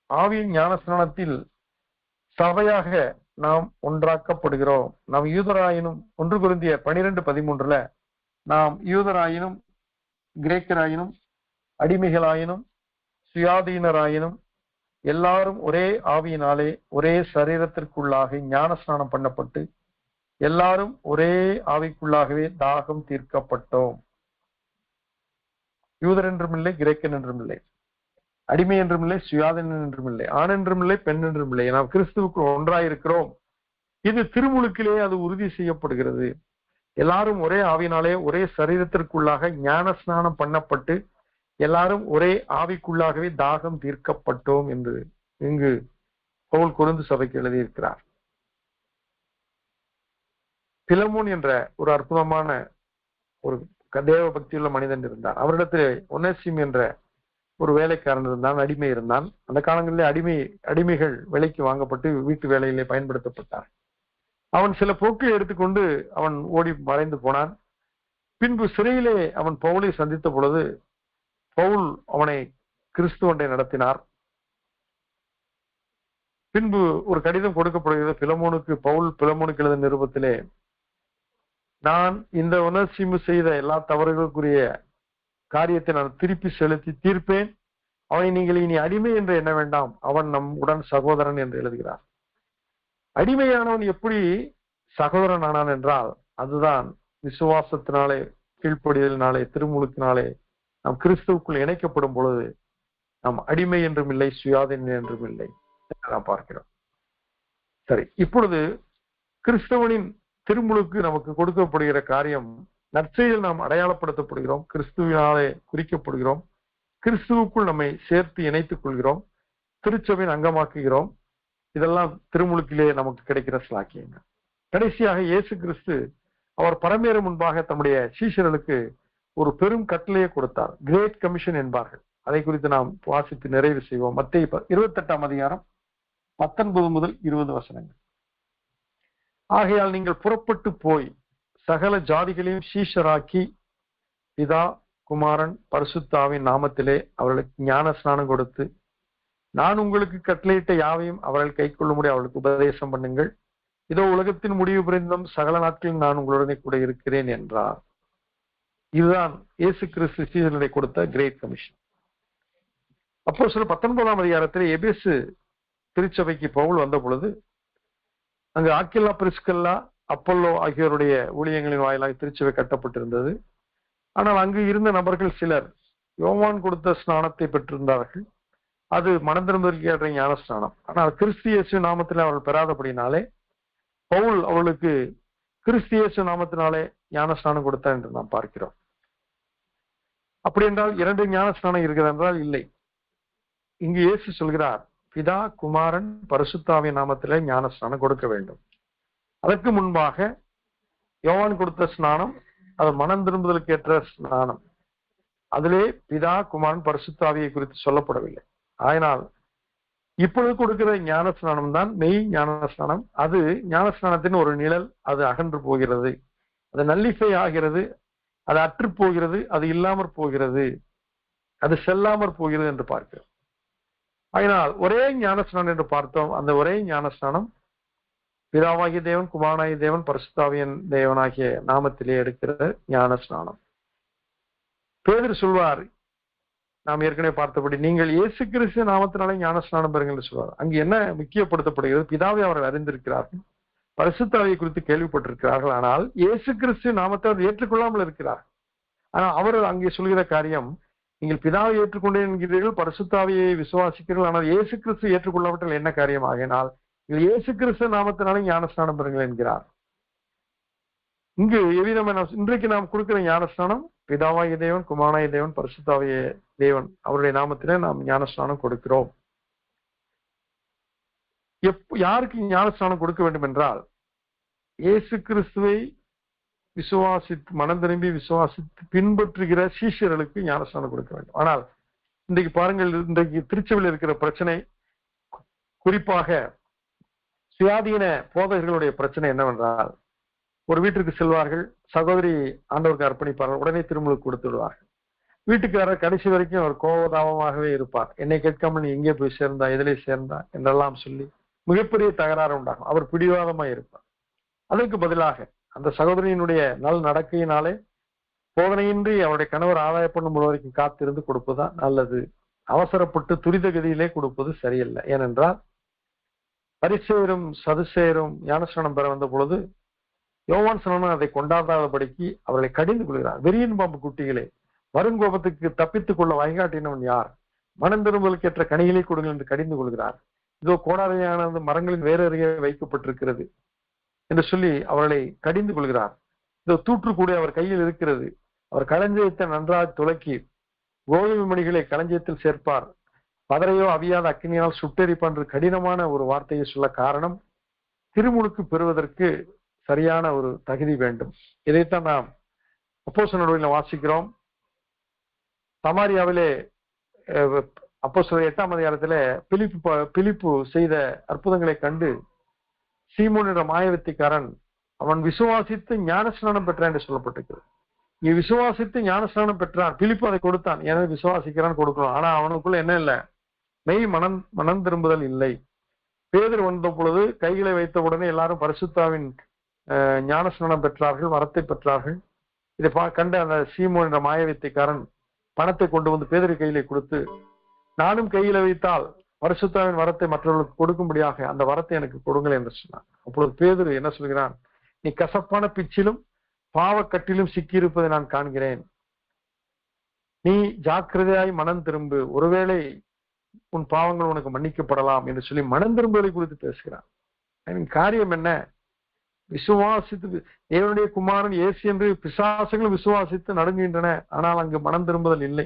ஆவியின் ஞானஸ்நானத்தில் சபையாக நாம் ஒன்றாக்கப்படுகிறோம். நாம் யூதராயினும், 1 கொரிந்தியர் 12:13 நாம் யூதராயினும் கிரேக்கராயினும் அடிமைகளாயினும் சுயாதீனராயினும் எல்லாரும் ஒரே ஆவியினாலே ஒரே சரீரத்திற்குள்ளாக ஞான ஸ்நானம் பண்ணப்பட்டு எல்லாரும் ஒரே ஆவிக்குள்ளாகவே தாகம் தீர்க்கப்பட்டோம். யூதர் என்றும் இல்லை, கிரேக்கன் என்றும் இல்லை, அடிமை என்றும் இல்லை, சுயாதீனன் என்றும் இல்லை, ஆண் என்றும் இல்லை, பெண் என்றும் இல்லை, நாம் கிறிஸ்துவுக்குள் ஒன்றாயிருக்கிறோம். இது திருமுழுக்கிலே அது உறுதி செய்யப்படுகிறது. எல்லாரும் ஒரே ஆவினாலே ஒரே சரீரத்திற்குள்ளாக ஞான ஸ்நானம் பண்ணப்பட்டு எல்லாரும் ஒரே ஆவிக்குள்ளாகவே தாகம் தீர்க்கப்பட்டோம் என்று இங்கு பவுல் கொரிந்து சபைக்கு எழுதியிருக்கிறார். பிலமோன் என்ற ஒரு அற்புதமான ஒரு தேவ பக்தியுள்ள மனிதன் இருந்தார். அவரிடத்தில் ஒனேசிம் என்ற ஒரு வேலைக்காரன் இருந்தான், அடிமை இருந்தான். அந்த காலங்களிலே அடிமைகள் விலைக்கு வாங்கப்பட்டு வீட்டு வேலையிலே பயன்படுத்தப்பட்டார். அவன் சில பொருட்களை எடுத்துக்கொண்டு அவன் ஓடி மறைந்து போனான். பின்பு சிறையிலே அவன் பவுலை சந்தித்த பொழுது பவுல் அவனை கிறிஸ்துவண்டை நடத்தினார். பின்பு ஒரு கடிதம் கொடுக்கப்படுகிறது பிலமோனுக்கு. பவுல் பிலமோனுக்கு எழுத நிருபத்திலே, நான் இந்த ஒனேசிமு செய்த எல்லா தவறுகளுக்குரிய காரியத்தை நான் திருப்பி செலுத்தி தீர்ப்பேன். அவனை நீங்கள் இனி அடிமை என்று எண்ண வேண்டாம், அவன் நம் உடன் சகோதரன் என்று எழுதுகிறார். அடிமையானவன் எப்படி சகோதரன் ஆனான் என்றால், அதுதான் விசுவாசத்தினாலே, கீழ்ப்படிதலினாலே, திருமுழுக்கினாலே நாம் கிறிஸ்துவுக்குள் இணைக்கப்படும் பொழுது நாம் அடிமை என்றும் இல்லை, சுயாதீனம் என்றும் இல்லை நாம் பார்க்கிறோம். சரி, இப்பொழுது கிறிஸ்தவனின் திருமுழுக்கு நமக்கு கொடுக்கப்படுகிற காரியம், நற்செய்தியில் நாம் அடையாளப்படுத்தப்படுகிறோம், கிறிஸ்துவினாலே குறிக்கப்படுகிறோம், கிறிஸ்துவுக்குள் நம்மை சேர்த்து இணைத்துக் கொள்கிறோம், திருச்சபையின் அங்கமாக்குகிறோம். இதெல்லாம் திருமுழுக்கிலே நமக்கு கிடைக்கிற ஸ்லாக்கியங்கள். கடைசியாக இயேசு கிறிஸ்து அவர் பரமேறும் முன்பாக தம்முடைய சீஷர்களுக்கு ஒரு பெரும் கட்டளையை கொடுத்தார். கிரேட் கமிஷன் என்பார்கள். அதை குறித்து நாம் வாசித்து நிறைவு செய்வோம். மத்தேயு 28ஆம் அதிகாரம் 19 முதல் 20 வசனங்கள். ஆகையால் நீங்கள் புறப்பட்டு போய் சகல ஜாதிகளையும் சீஷராக்கி பிதா, குமாரன், பரிசுத்தாவின் நாமத்திலே அவர்களுக்கு ஞான ஸ்நானம் கொடுத்து நான் உங்களுக்கு கட்டளையிட்ட யாவையும் அவர்கள் கை கொள்ளும்படி அவர்களுக்கு உபதேசம் பண்ணுங்கள். இதோ உலகத்தின் முடிவு புரிந்தும் சகல நாட்களில் நான் உங்களுடனே கூட இருக்கிறேன் என்றார். இதுதான் இயேசு கிறிஸ்து சீஷர்களை கொடுத்த கிரேட் கமிஷன். அப்போஸ்தலர் 19ஆம் அதிகாரத்தில் எபேசு திருச்சபைக்கு பவுல் வந்த பொழுது அங்கு ஆக்கில்லா, பிரிஸ்கில்லா, அப்பல்லோ ஆகியோருடைய ஊழியங்களின் வாயிலாக திருச்சபை கட்டப்பட்டிருந்தது. ஆனால் அங்கு இருந்த நபர்கள் சிலர் யோவான் கொடுத்த ஸ்நானத்தை பெற்றிருந்தார்கள். அது மனந்திரும்பதற்கு ஏற்ற ஞான ஸ்நானம். ஆனால் கிறிஸ்து இயேசு நாமத்திலே அவர்கள் பெறாதபடினாலே பவுல் அவளுக்கு கிறிஸ்து இயேசு நாமத்தினாலே ஞான ஸ்நானம் கொடுத்தார் என்று நாம் பார்க்கிறோம். அப்படி என்றால் 2 ஞான ஸ்நானம் இருக்கிறது என்றால் இல்லை. இங்கு இயேசு சொல்கிறார், பிதா, குமாரன், பரிசுத்தாவின் நாமத்திலே ஞான ஸ்நானம் கொடுக்க வேண்டும். அதற்கு முன்பாக யோவான் கொடுத்த ஸ்நானம் அது மனம் திரும்புதலுக்கு ஏற்ற ஸ்நானம். அதிலே பிதா, குமாரன், பரிசுத்தாவியை குறித்து சொல்லப்படவில்லை. ஆயினால் இப்பொழுது கொடுக்கிற ஞான ஸ்நானம் தான் மெய் ஞான ஸ்நானம். அது ஞான ஸ்நானத்தின் ஒரு நிழல். அது அகன்று போகிறது, அது நல்லிஃபை ஆகிறது, அது அற்று போகிறது, அது இல்லாமற் போகிறது, அது செல்லாமற் போகிறது என்று பார்க்கிறோம். ஆயினால் ஒரே ஞான ஸ்நானம் என்று பார்த்தோம். அந்த ஒரே ஞான ஸ்நானம் பிதாவாகிய தேவன், குமாரனாகிய தேவன், பரிசுத்தாவியன் தேவனாகிய நாமத்திலே எடுக்கிற ஞான ஸ்நானம். பேதுரு சொல்வார், நாம் ஏற்கனவே பார்த்தபடி நீங்கள் இயேசு கிறிஸ்து நாமத்தினாலே ஞான ஸ்நானம் பெறுங்கள் என்று சொல்வார். அங்கு என்ன முக்கியப்படுத்தப்படுகிறது? பிதாவை அவர்கள் அறிந்திருக்கிறார்கள், பரிசுத்தாவியை குறித்து கேள்விப்பட்டிருக்கிறார்கள். ஆனால் இயேசு கிறிஸ்து நாமத்தை அவர் ஏற்றுக்கொள்ளாமல் இருக்கிறார். ஆனால் அவர் அங்கே சொல்கிற காரியம், நீங்கள் பிதாவை ஏற்றுக்கொண்டே என்கிறீர்கள், பரிசுத்தாவியை விசுவாசிக்கிறீர்கள், ஆனால் இயேசு கிறிஸ்து ஏற்றுக்கொள்ளாவிட்டால் என்ன காரியம் ஆகினால் நீங்கள் இயேசு கிறிஸ்து நாமத்தினாலே ஞான ஸ்நானம் பெறுங்கள் என்கிறார். இங்கு எவ்விதமான இன்றைக்கு நாம் கொடுக்கிற ஞானஸ்நானம் பிதாவாகிய தேவன், குமாரனாகிய தேவன், பரிசுத்தாவிய தேவன் அவருடைய நாமத்திலே நாம் ஞானஸ்நானம் கொடுக்கிறோம். யாருக்கு ஞானஸ்நானம் கொடுக்க வேண்டும் என்றால், இயேசு கிறிஸ்துவை விசுவாசித்து மனம் திரும்பி விசுவாசித்து பின்பற்றுகிற சீஷர்களுக்கு ஞானஸ்நானம் கொடுக்க வேண்டும். ஆனால் இன்றைக்கு பாருங்கள், இன்றைக்கு திருச்சபையில் இருக்கிற பிரச்சனை, குறிப்பாக சுயாதீன போதகர்களுடைய பிரச்சனை என்னவென்றால், ஒரு வீட்டிற்கு செல்வார்கள், சகோதரி ஆண்டவருக்கு அர்ப்பணிப்பார்கள், உடனே திருமுழுக்கு கொடுத்து விடுவார்கள். வீட்டுக்காரர் கடைசி வரைக்கும் அவர் கோபதாபமாகவே இருப்பார். என்னை கேட்காமல் நீ எங்கே போய் சேர்ந்தா, எதிலே சேர்ந்தா என்றெல்லாம் சொல்லி மிகப்பெரிய தகராறு உண்டாகும். அவர் பிடிவாதமாய் இருப்பார். அதற்கு பதிலாக அந்த சகோதரியினுடைய நல் நடக்கையினாலே போதனையின்றி அவருடைய கணவர் ஆதாயப்படும் முழு வரைக்கும் காத்திருந்து கொடுப்பதுதான் நல்லது. அவசரப்பட்டு துரித கதியிலே கொடுப்பது சரியில்லை. ஏனென்றால் பரிசேயரும் சதுசேயரும் ஞானஸ்நானம் பெற வந்த பொழுது யோவான் ஸ்நானன் அதை கொண்டாடாதபடிக்கு அவர்களை கடிந்து கொள்கிறார். வெறியின் பாம்பு குட்டிகளே, வருங்கோபத்துக்கு தப்பித்துக் கொள்ள வழிகாட்டினவன் யார்? மனம் திரும்பலுக்கு ஏற்ற கனிகளை கொடுங்கள் என்று கடிந்து கொள்கிறார். இதோ கோடாரியானது மரங்களின் வேறு அருகே வைக்கப்பட்டிருக்கிறது என்று சொல்லி அவர்களை கடிந்து கொள்கிறார். இதோ தூற்றுக்கூட அவர் கையில் இருக்கிறது. அவர் களஞ்சியத்தை நன்றாக துலக்கி கோதுமை மணிகளை களஞ்சியத்தில் சேர்ப்பார். பதரையோ அவியாத அக்கினியால் சுட்டெரிப்பான் என்று கடினமான ஒரு வார்த்தையை சொல்ல காரணம், திருமுழுக்கு பெறுவதற்கு சரியான ஒரு தகுதி வேண்டும். இதைத்தான் நாம் அப்போஸ்தலர் வாசிக்கிறோம். சமாரியாவிலே அப்போஸ்தலர் 8ஆம் அதிகாரத்திலே பிலிப்பு செய்த அற்புதங்களை கண்டு சீமோன் என்ற மாயவித்திக்காரன் அவன் விசுவாசித்து ஞானஸ்நானம் பெற்றான் என்று சொல்லப்பட்டிருக்கிறது. நீ விசுவாசித்து ஞானஸ்நானம் பெற்றான், பிலிப்பு அதை கொடுத்தான், எனவே விசுவாசிக்கிறான் கொடுக்கணும். ஆனா அவனுக்குள்ள என்ன இல்லை? மெய் மனம் திரும்புதல் இல்லை. பேதுரு வந்த பொழுது கைகளை வைத்த உடனே எல்லாரும் பரிசுத்தாவின் ஞானஸ்நானம் பெற்றார்கள், வரத்தை பெற்றார்கள். இதை கண்ட அந்த சீமோன் என்ற மாயவித்திக்காரன் பணத்தை கொண்டு வந்து பேதுரு கையிலே கொடுத்து, நானும் கையில வைத்தால் பரிசுத்தாவின் வரத்தை மற்றவர்களுக்கு கொடுக்கும்படியாக அந்த வரத்தை எனக்கு கொடுங்கள் என்று சொன்னான். அப்பொழுது பேதுரு என்ன சொல்கிறான்? நீ கசப்பான பிச்சிலும் பாவக்கட்டிலும் சிக்கியிருப்பதை நான் காண்கிறேன். நீ ஜாக்கிரதையாய் மனம் திரும்பு, ஒருவேளை உன் பாவங்கள் உனக்கு மன்னிக்கப்படலாம் என்று சொல்லி மனம் திரும்புவதை குறித்து பேசுகிறான். காரியம் என்ன? விசுவாசித்து தேவனுடைய குமாரன் இயேசு என்று பிசாசுகளும் விசுவாசித்து நடுங்குகின்றன. ஆனால் அங்கு மனம் திரும்புதல் இல்லை.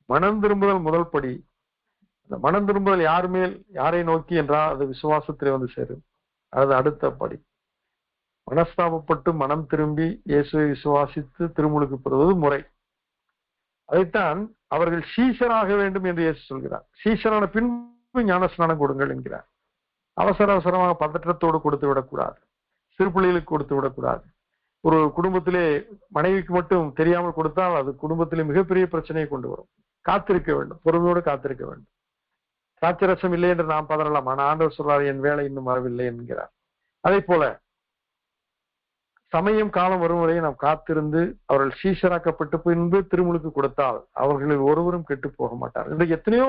மனம் திரும்புதல் முதல் படி. அந்த மனம் திரும்புதல் யார் மேல், யாரை நோக்கி என்றால் அது விசுவாசத்திலே வந்து சேரும். அது அடுத்த படி. மனஸ்தாபப்பட்டு மனம் திரும்பி இயேசுவை விசுவாசித்து திருமுழுக்கு பெறுவது முறை. அதைத்தான் அவர்கள் சீஷராக வேண்டும் என்று இயேசு சொல்கிறார். சீஷரான பின்பு ஞானஸ்நானம் கொடுங்கள் என்கிறார். அவசரமாக பதற்றத்தோடு கொடுத்து விடக்கூடாது, சிறு பிள்ளைகளுக்கு கொடுத்து விடக்கூடாது. ஒரு குடும்பத்திலே மனைவிக்கு மட்டும் தெரியாமல் கொடுத்தால் அது குடும்பத்திலே மிகப்பெரிய பிரச்சனையை கொண்டு வரும். காத்திருக்க வேண்டும், பொறுமையோடு காத்திருக்க வேண்டும். சாட்சிரசம் இல்லை என்று நாம் பதறலாம், ஆனால் ஆண்டவர் சொல்றாரு என் வேலை இன்னும் வரவில்லை என்கிறார். அதே போல சமயம் காலம் வரும் வரையை நாம் காத்திருந்து அவர்கள் சீஷராக்கப்பட்டு பின்பு திருமுழுக்கு கொடுத்தால் அவர்களில் ஒருவரும் கெட்டு போக மாட்டார். இன்றைக்கு எத்தனையோ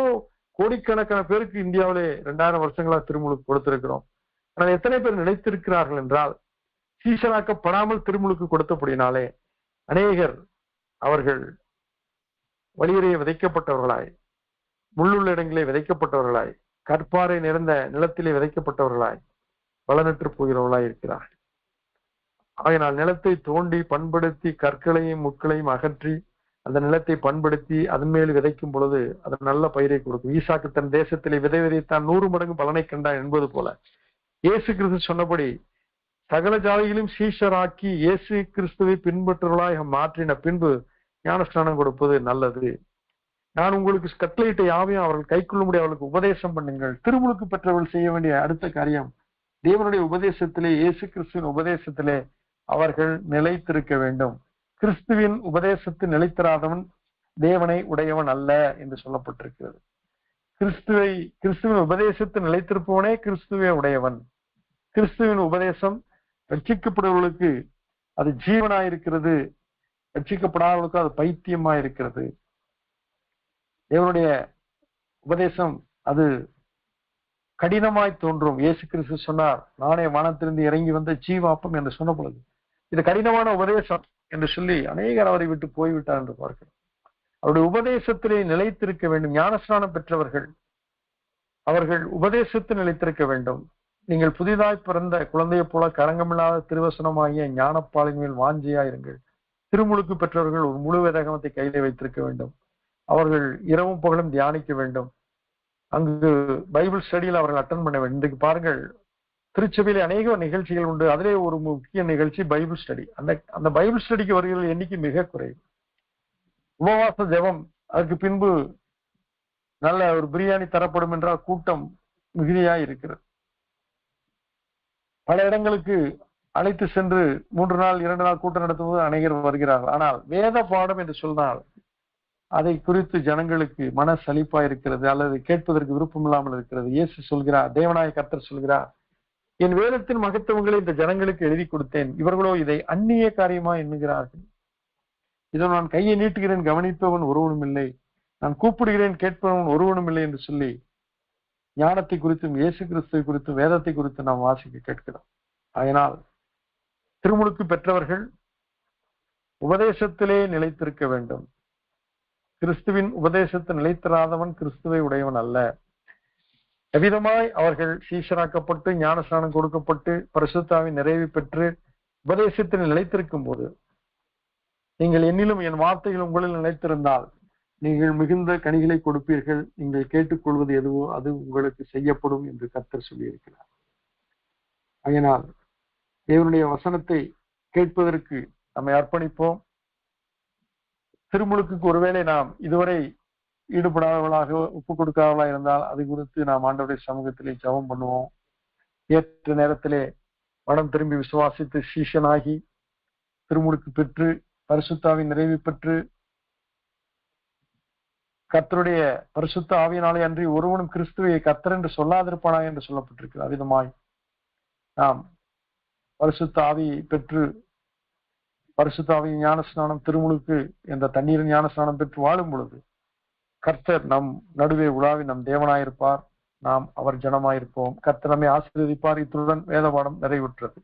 கோடிக்கணக்கான பேருக்கு இந்தியாவிலே 2000 வருஷங்களா திருமுழுக்கு கொடுத்திருக்கிறோம். ஆனால் எத்தனை பேர் நிலைத்திருக்கிறார்கள் என்றால், சீஷராக்கப்படாமல் திருமுழுக்கு கொடுத்தபடினாலே அநேகர் அவர்கள் வழியறையை விதைக்கப்பட்டவர்களாய், முள்ளுள்ள இடங்களே விதைக்கப்பட்டவர்களாய், கற்பாறை நிறைந்த நிலத்திலே விதைக்கப்பட்டவர்களாய் பலனற்று போகிறவர்களாய் இருக்கிறார்கள். ஆகையினால் நிலத்தை தோண்டி பண்படுத்தி கற்களையும் முட்களையும் அகற்றி அந்த நிலத்தை பண்படுத்தி அதன் மேல் விதைக்கும் பொழுது அது நல்ல பயிரை கொடுக்கும். ஈசாக்கு தன் தேசத்திலே விதை விதைத்தான் 100 மடங்கு பலனை கண்டான் என்பது போல இயேசு கிறிஸ்து சொன்னபடி சகல ஜாதிகளையும் சீஷராக்கி இயேசு கிறிஸ்துவை பின்பற்றுவர்களாக மாற்றின பின்பு ஞானஸ்நானம் கொடுப்பது நல்லது. நான் உங்களுக்கு கட்டளையிட்ட யாவையும் அவர்கள் கைக்கொள்ளும்படி அவர்களுக்கு உபதேசம் பண்ணுங்கள். திருமுழுக்கு பெற்றவர்கள் செய்ய வேண்டிய அடுத்த காரியம், தேவனுடைய உபதேசத்திலே, இயேசு கிறிஸ்துவின் உபதேசத்திலே அவர்கள் நிலைத்திருக்க வேண்டும். கிறிஸ்துவின் உபதேசத்தில் நிலைத்திராதவன் தேவனை உடையவன் அல்ல என்று சொல்லப்பட்டிருக்கிறது. கிறிஸ்துவின் உபதேசத்தில் நிலைத்திருப்பவனே கிறிஸ்துவே உடையவன். கிறிஸ்துவின் உபதேசம் ரட்சிக்கப்படுவர்களுக்கு அது ஜீவனாயிருக்கிறது, ரட்சிக்கப்படாதவர்களுக்கு அது பைத்தியமாயிருக்கிறது. தேவனுடைய உபதேசம் அது கடினமாய் தோன்றும். இயேசு கிறிஸ்து சொன்னார், நானே வானத்திலிருந்து இறங்கி வந்த ஜீவாப்பம் என்று சொன்ன பொழுது இது கடினமான உபதேசம் என்று சொல்லி அநேகர் அவரை விட்டு போய்விட்டார் என்று பார்க்கிறோம். அவருடைய உபதேசத்திலே நிலைத்திருக்க வேண்டும். ஞானஸ்நானம் பெற்றவர்கள் அவர்கள் உபதேசத்தில் நிலைத்திருக்க வேண்டும். நீங்கள் புதிதாய் பிறந்த குழந்தையை போல கரங்கமில்லாத திருவசனமாகிய ஞானப்பாலின் மேல் வாஞ்சியாயிருங்கள். திருமுழுக்கு பெற்றவர்கள் ஒரு முழு வேதாகமத்தை கையிலே வைத்திருக்க வேண்டும். அவர்கள் இரவும் பகலும் தியானிக்க வேண்டும். அங்கு பைபிள் ஸ்டடியில் அவர்கள் அட்டன் பண்ண வேண்டும். இன்றைக்கு பாருங்கள், திருச்சபையில அநேக நிகழ்ச்சிகள் உண்டு. அதிலே ஒரு முக்கிய நிகழ்ச்சி பைபிள் ஸ்டடி. அந்த பைபிள் ஸ்டடிக்கு வருகிற எண்ணிக்கை மிக குறைவு. உபவாச ஜெபம், அதுக்கு பின்பு நல்ல ஒரு பிரியாணி தரப்படும் என்றால் கூட்டம் மிகுதியாய் இருக்கிறது. பல இடங்களுக்கு அழைத்து சென்று 3 நாள் 2 நாள் கூட்டம் நடத்தும்போது அநேகர் வருகிறார்கள். ஆனால் வேத பாடம் என்று சொன்னால் அதை குறித்து ஜனங்களுக்கு மன சலிப்பா இருக்கிறது, அல்லது கேட்பதற்கு விருப்பம் இல்லாமல் இருக்கிறது. இயேசு சொல்கிறார், தேவனாய கர்த்தர் சொல்கிறார், என் வேதத்தின் மகத்துவங்களை இந்த ஜனங்களுக்கு எழுதி கொடுத்தேன், இவர்களோ இதை அந்நிய காரியமா எண்ணுகிறார்கள். இதை நான் கையை நீட்டுகிறேன், கவனிப்பவன் ஒருவனும் இல்லை. நான் கூப்பிடுகிறேன் கேட்பவன் ஒருவனும் இல்லை என்று சொல்லி ஞானத்தை குறித்தும் இயேசு கிறிஸ்துவை குறித்தும் வேதத்தை குறித்து நாம் வாசிக்க கேட்கிறோம். அதனால் திருமுழுக்கு பெற்றவர்கள் உபதேசத்திலே நிலைத்திருக்க வேண்டும். கிறிஸ்துவின் உபதேசத்தை நிலைத்திராதவன் கிறிஸ்துவை உடையவன் அல்ல. எவ்விதமாய் அவர்கள் சீஷராக்கப்பட்டு ஞானஸ்நானம் கொடுக்கப்பட்டு பரிசுத்தாவின் நிறைவு பெற்று உபதேசத்தில் நிலைத்திருக்கும் போது, நீங்கள் என்னிலும் என் வார்த்தைகள் உங்களில் நிலைத்திருந்தால் நீங்கள் மிகுந்த கனிகளை கொடுப்பீர்கள், நீங்கள் கேட்டுக்கொள்வது எதுவோ அது உங்களுக்கு செய்யப்படும் என்று கர்த்தர் சொல்லியிருக்கிறார். அதனால் தேவனுடைய வசனத்தை கேட்பதற்கு நம்மை அர்ப்பணிப்போம். திருமுழுக்கு ஒருவேளை நாம் இதுவரை ஈடுபடாதவர்களாக ஒப்பு கொடுக்காதவர்களாக இருந்தால் அது குறித்து நாம் ஆண்டவருடைய சமூகத்திலே ஜெபம் பண்ணுவோம். ஏற்ற நேரத்திலே மனம் திரும்பி விசுவாசித்து சீஷனாகி திருமுழுக்கு பெற்று பரிசுத்தாவின் நிறைவு பெற்று கர்த்தருடைய பரிசுத்த ஆவியினாலே அன்றி ஒருவனும் கிறிஸ்துவை கர்த்தர் என்று சொல்லாதிருப்பானா என்று சொல்லப்பட்டிருக்கிறது. அவ்விதமாய் நாம் பரிசுத்த ஆவியை பெற்று பரிசுத்த ஆவியின் ஞானஸ்நானம் திருமுழுக்கு என்ற தண்ணீரின் ஞானஸ்நானம் பெற்று வாழும் பொழுது கர்த்தர் நம் நடுவே உலாவி நம் தேவனாயிருப்பார். நாம் அவர் ஜனமாயிருப்போம். கர்த்தர் நம்மை ஆசீர்வதிப்பார். இத்துடன் வேத பாடம் நிறைவுற்றது.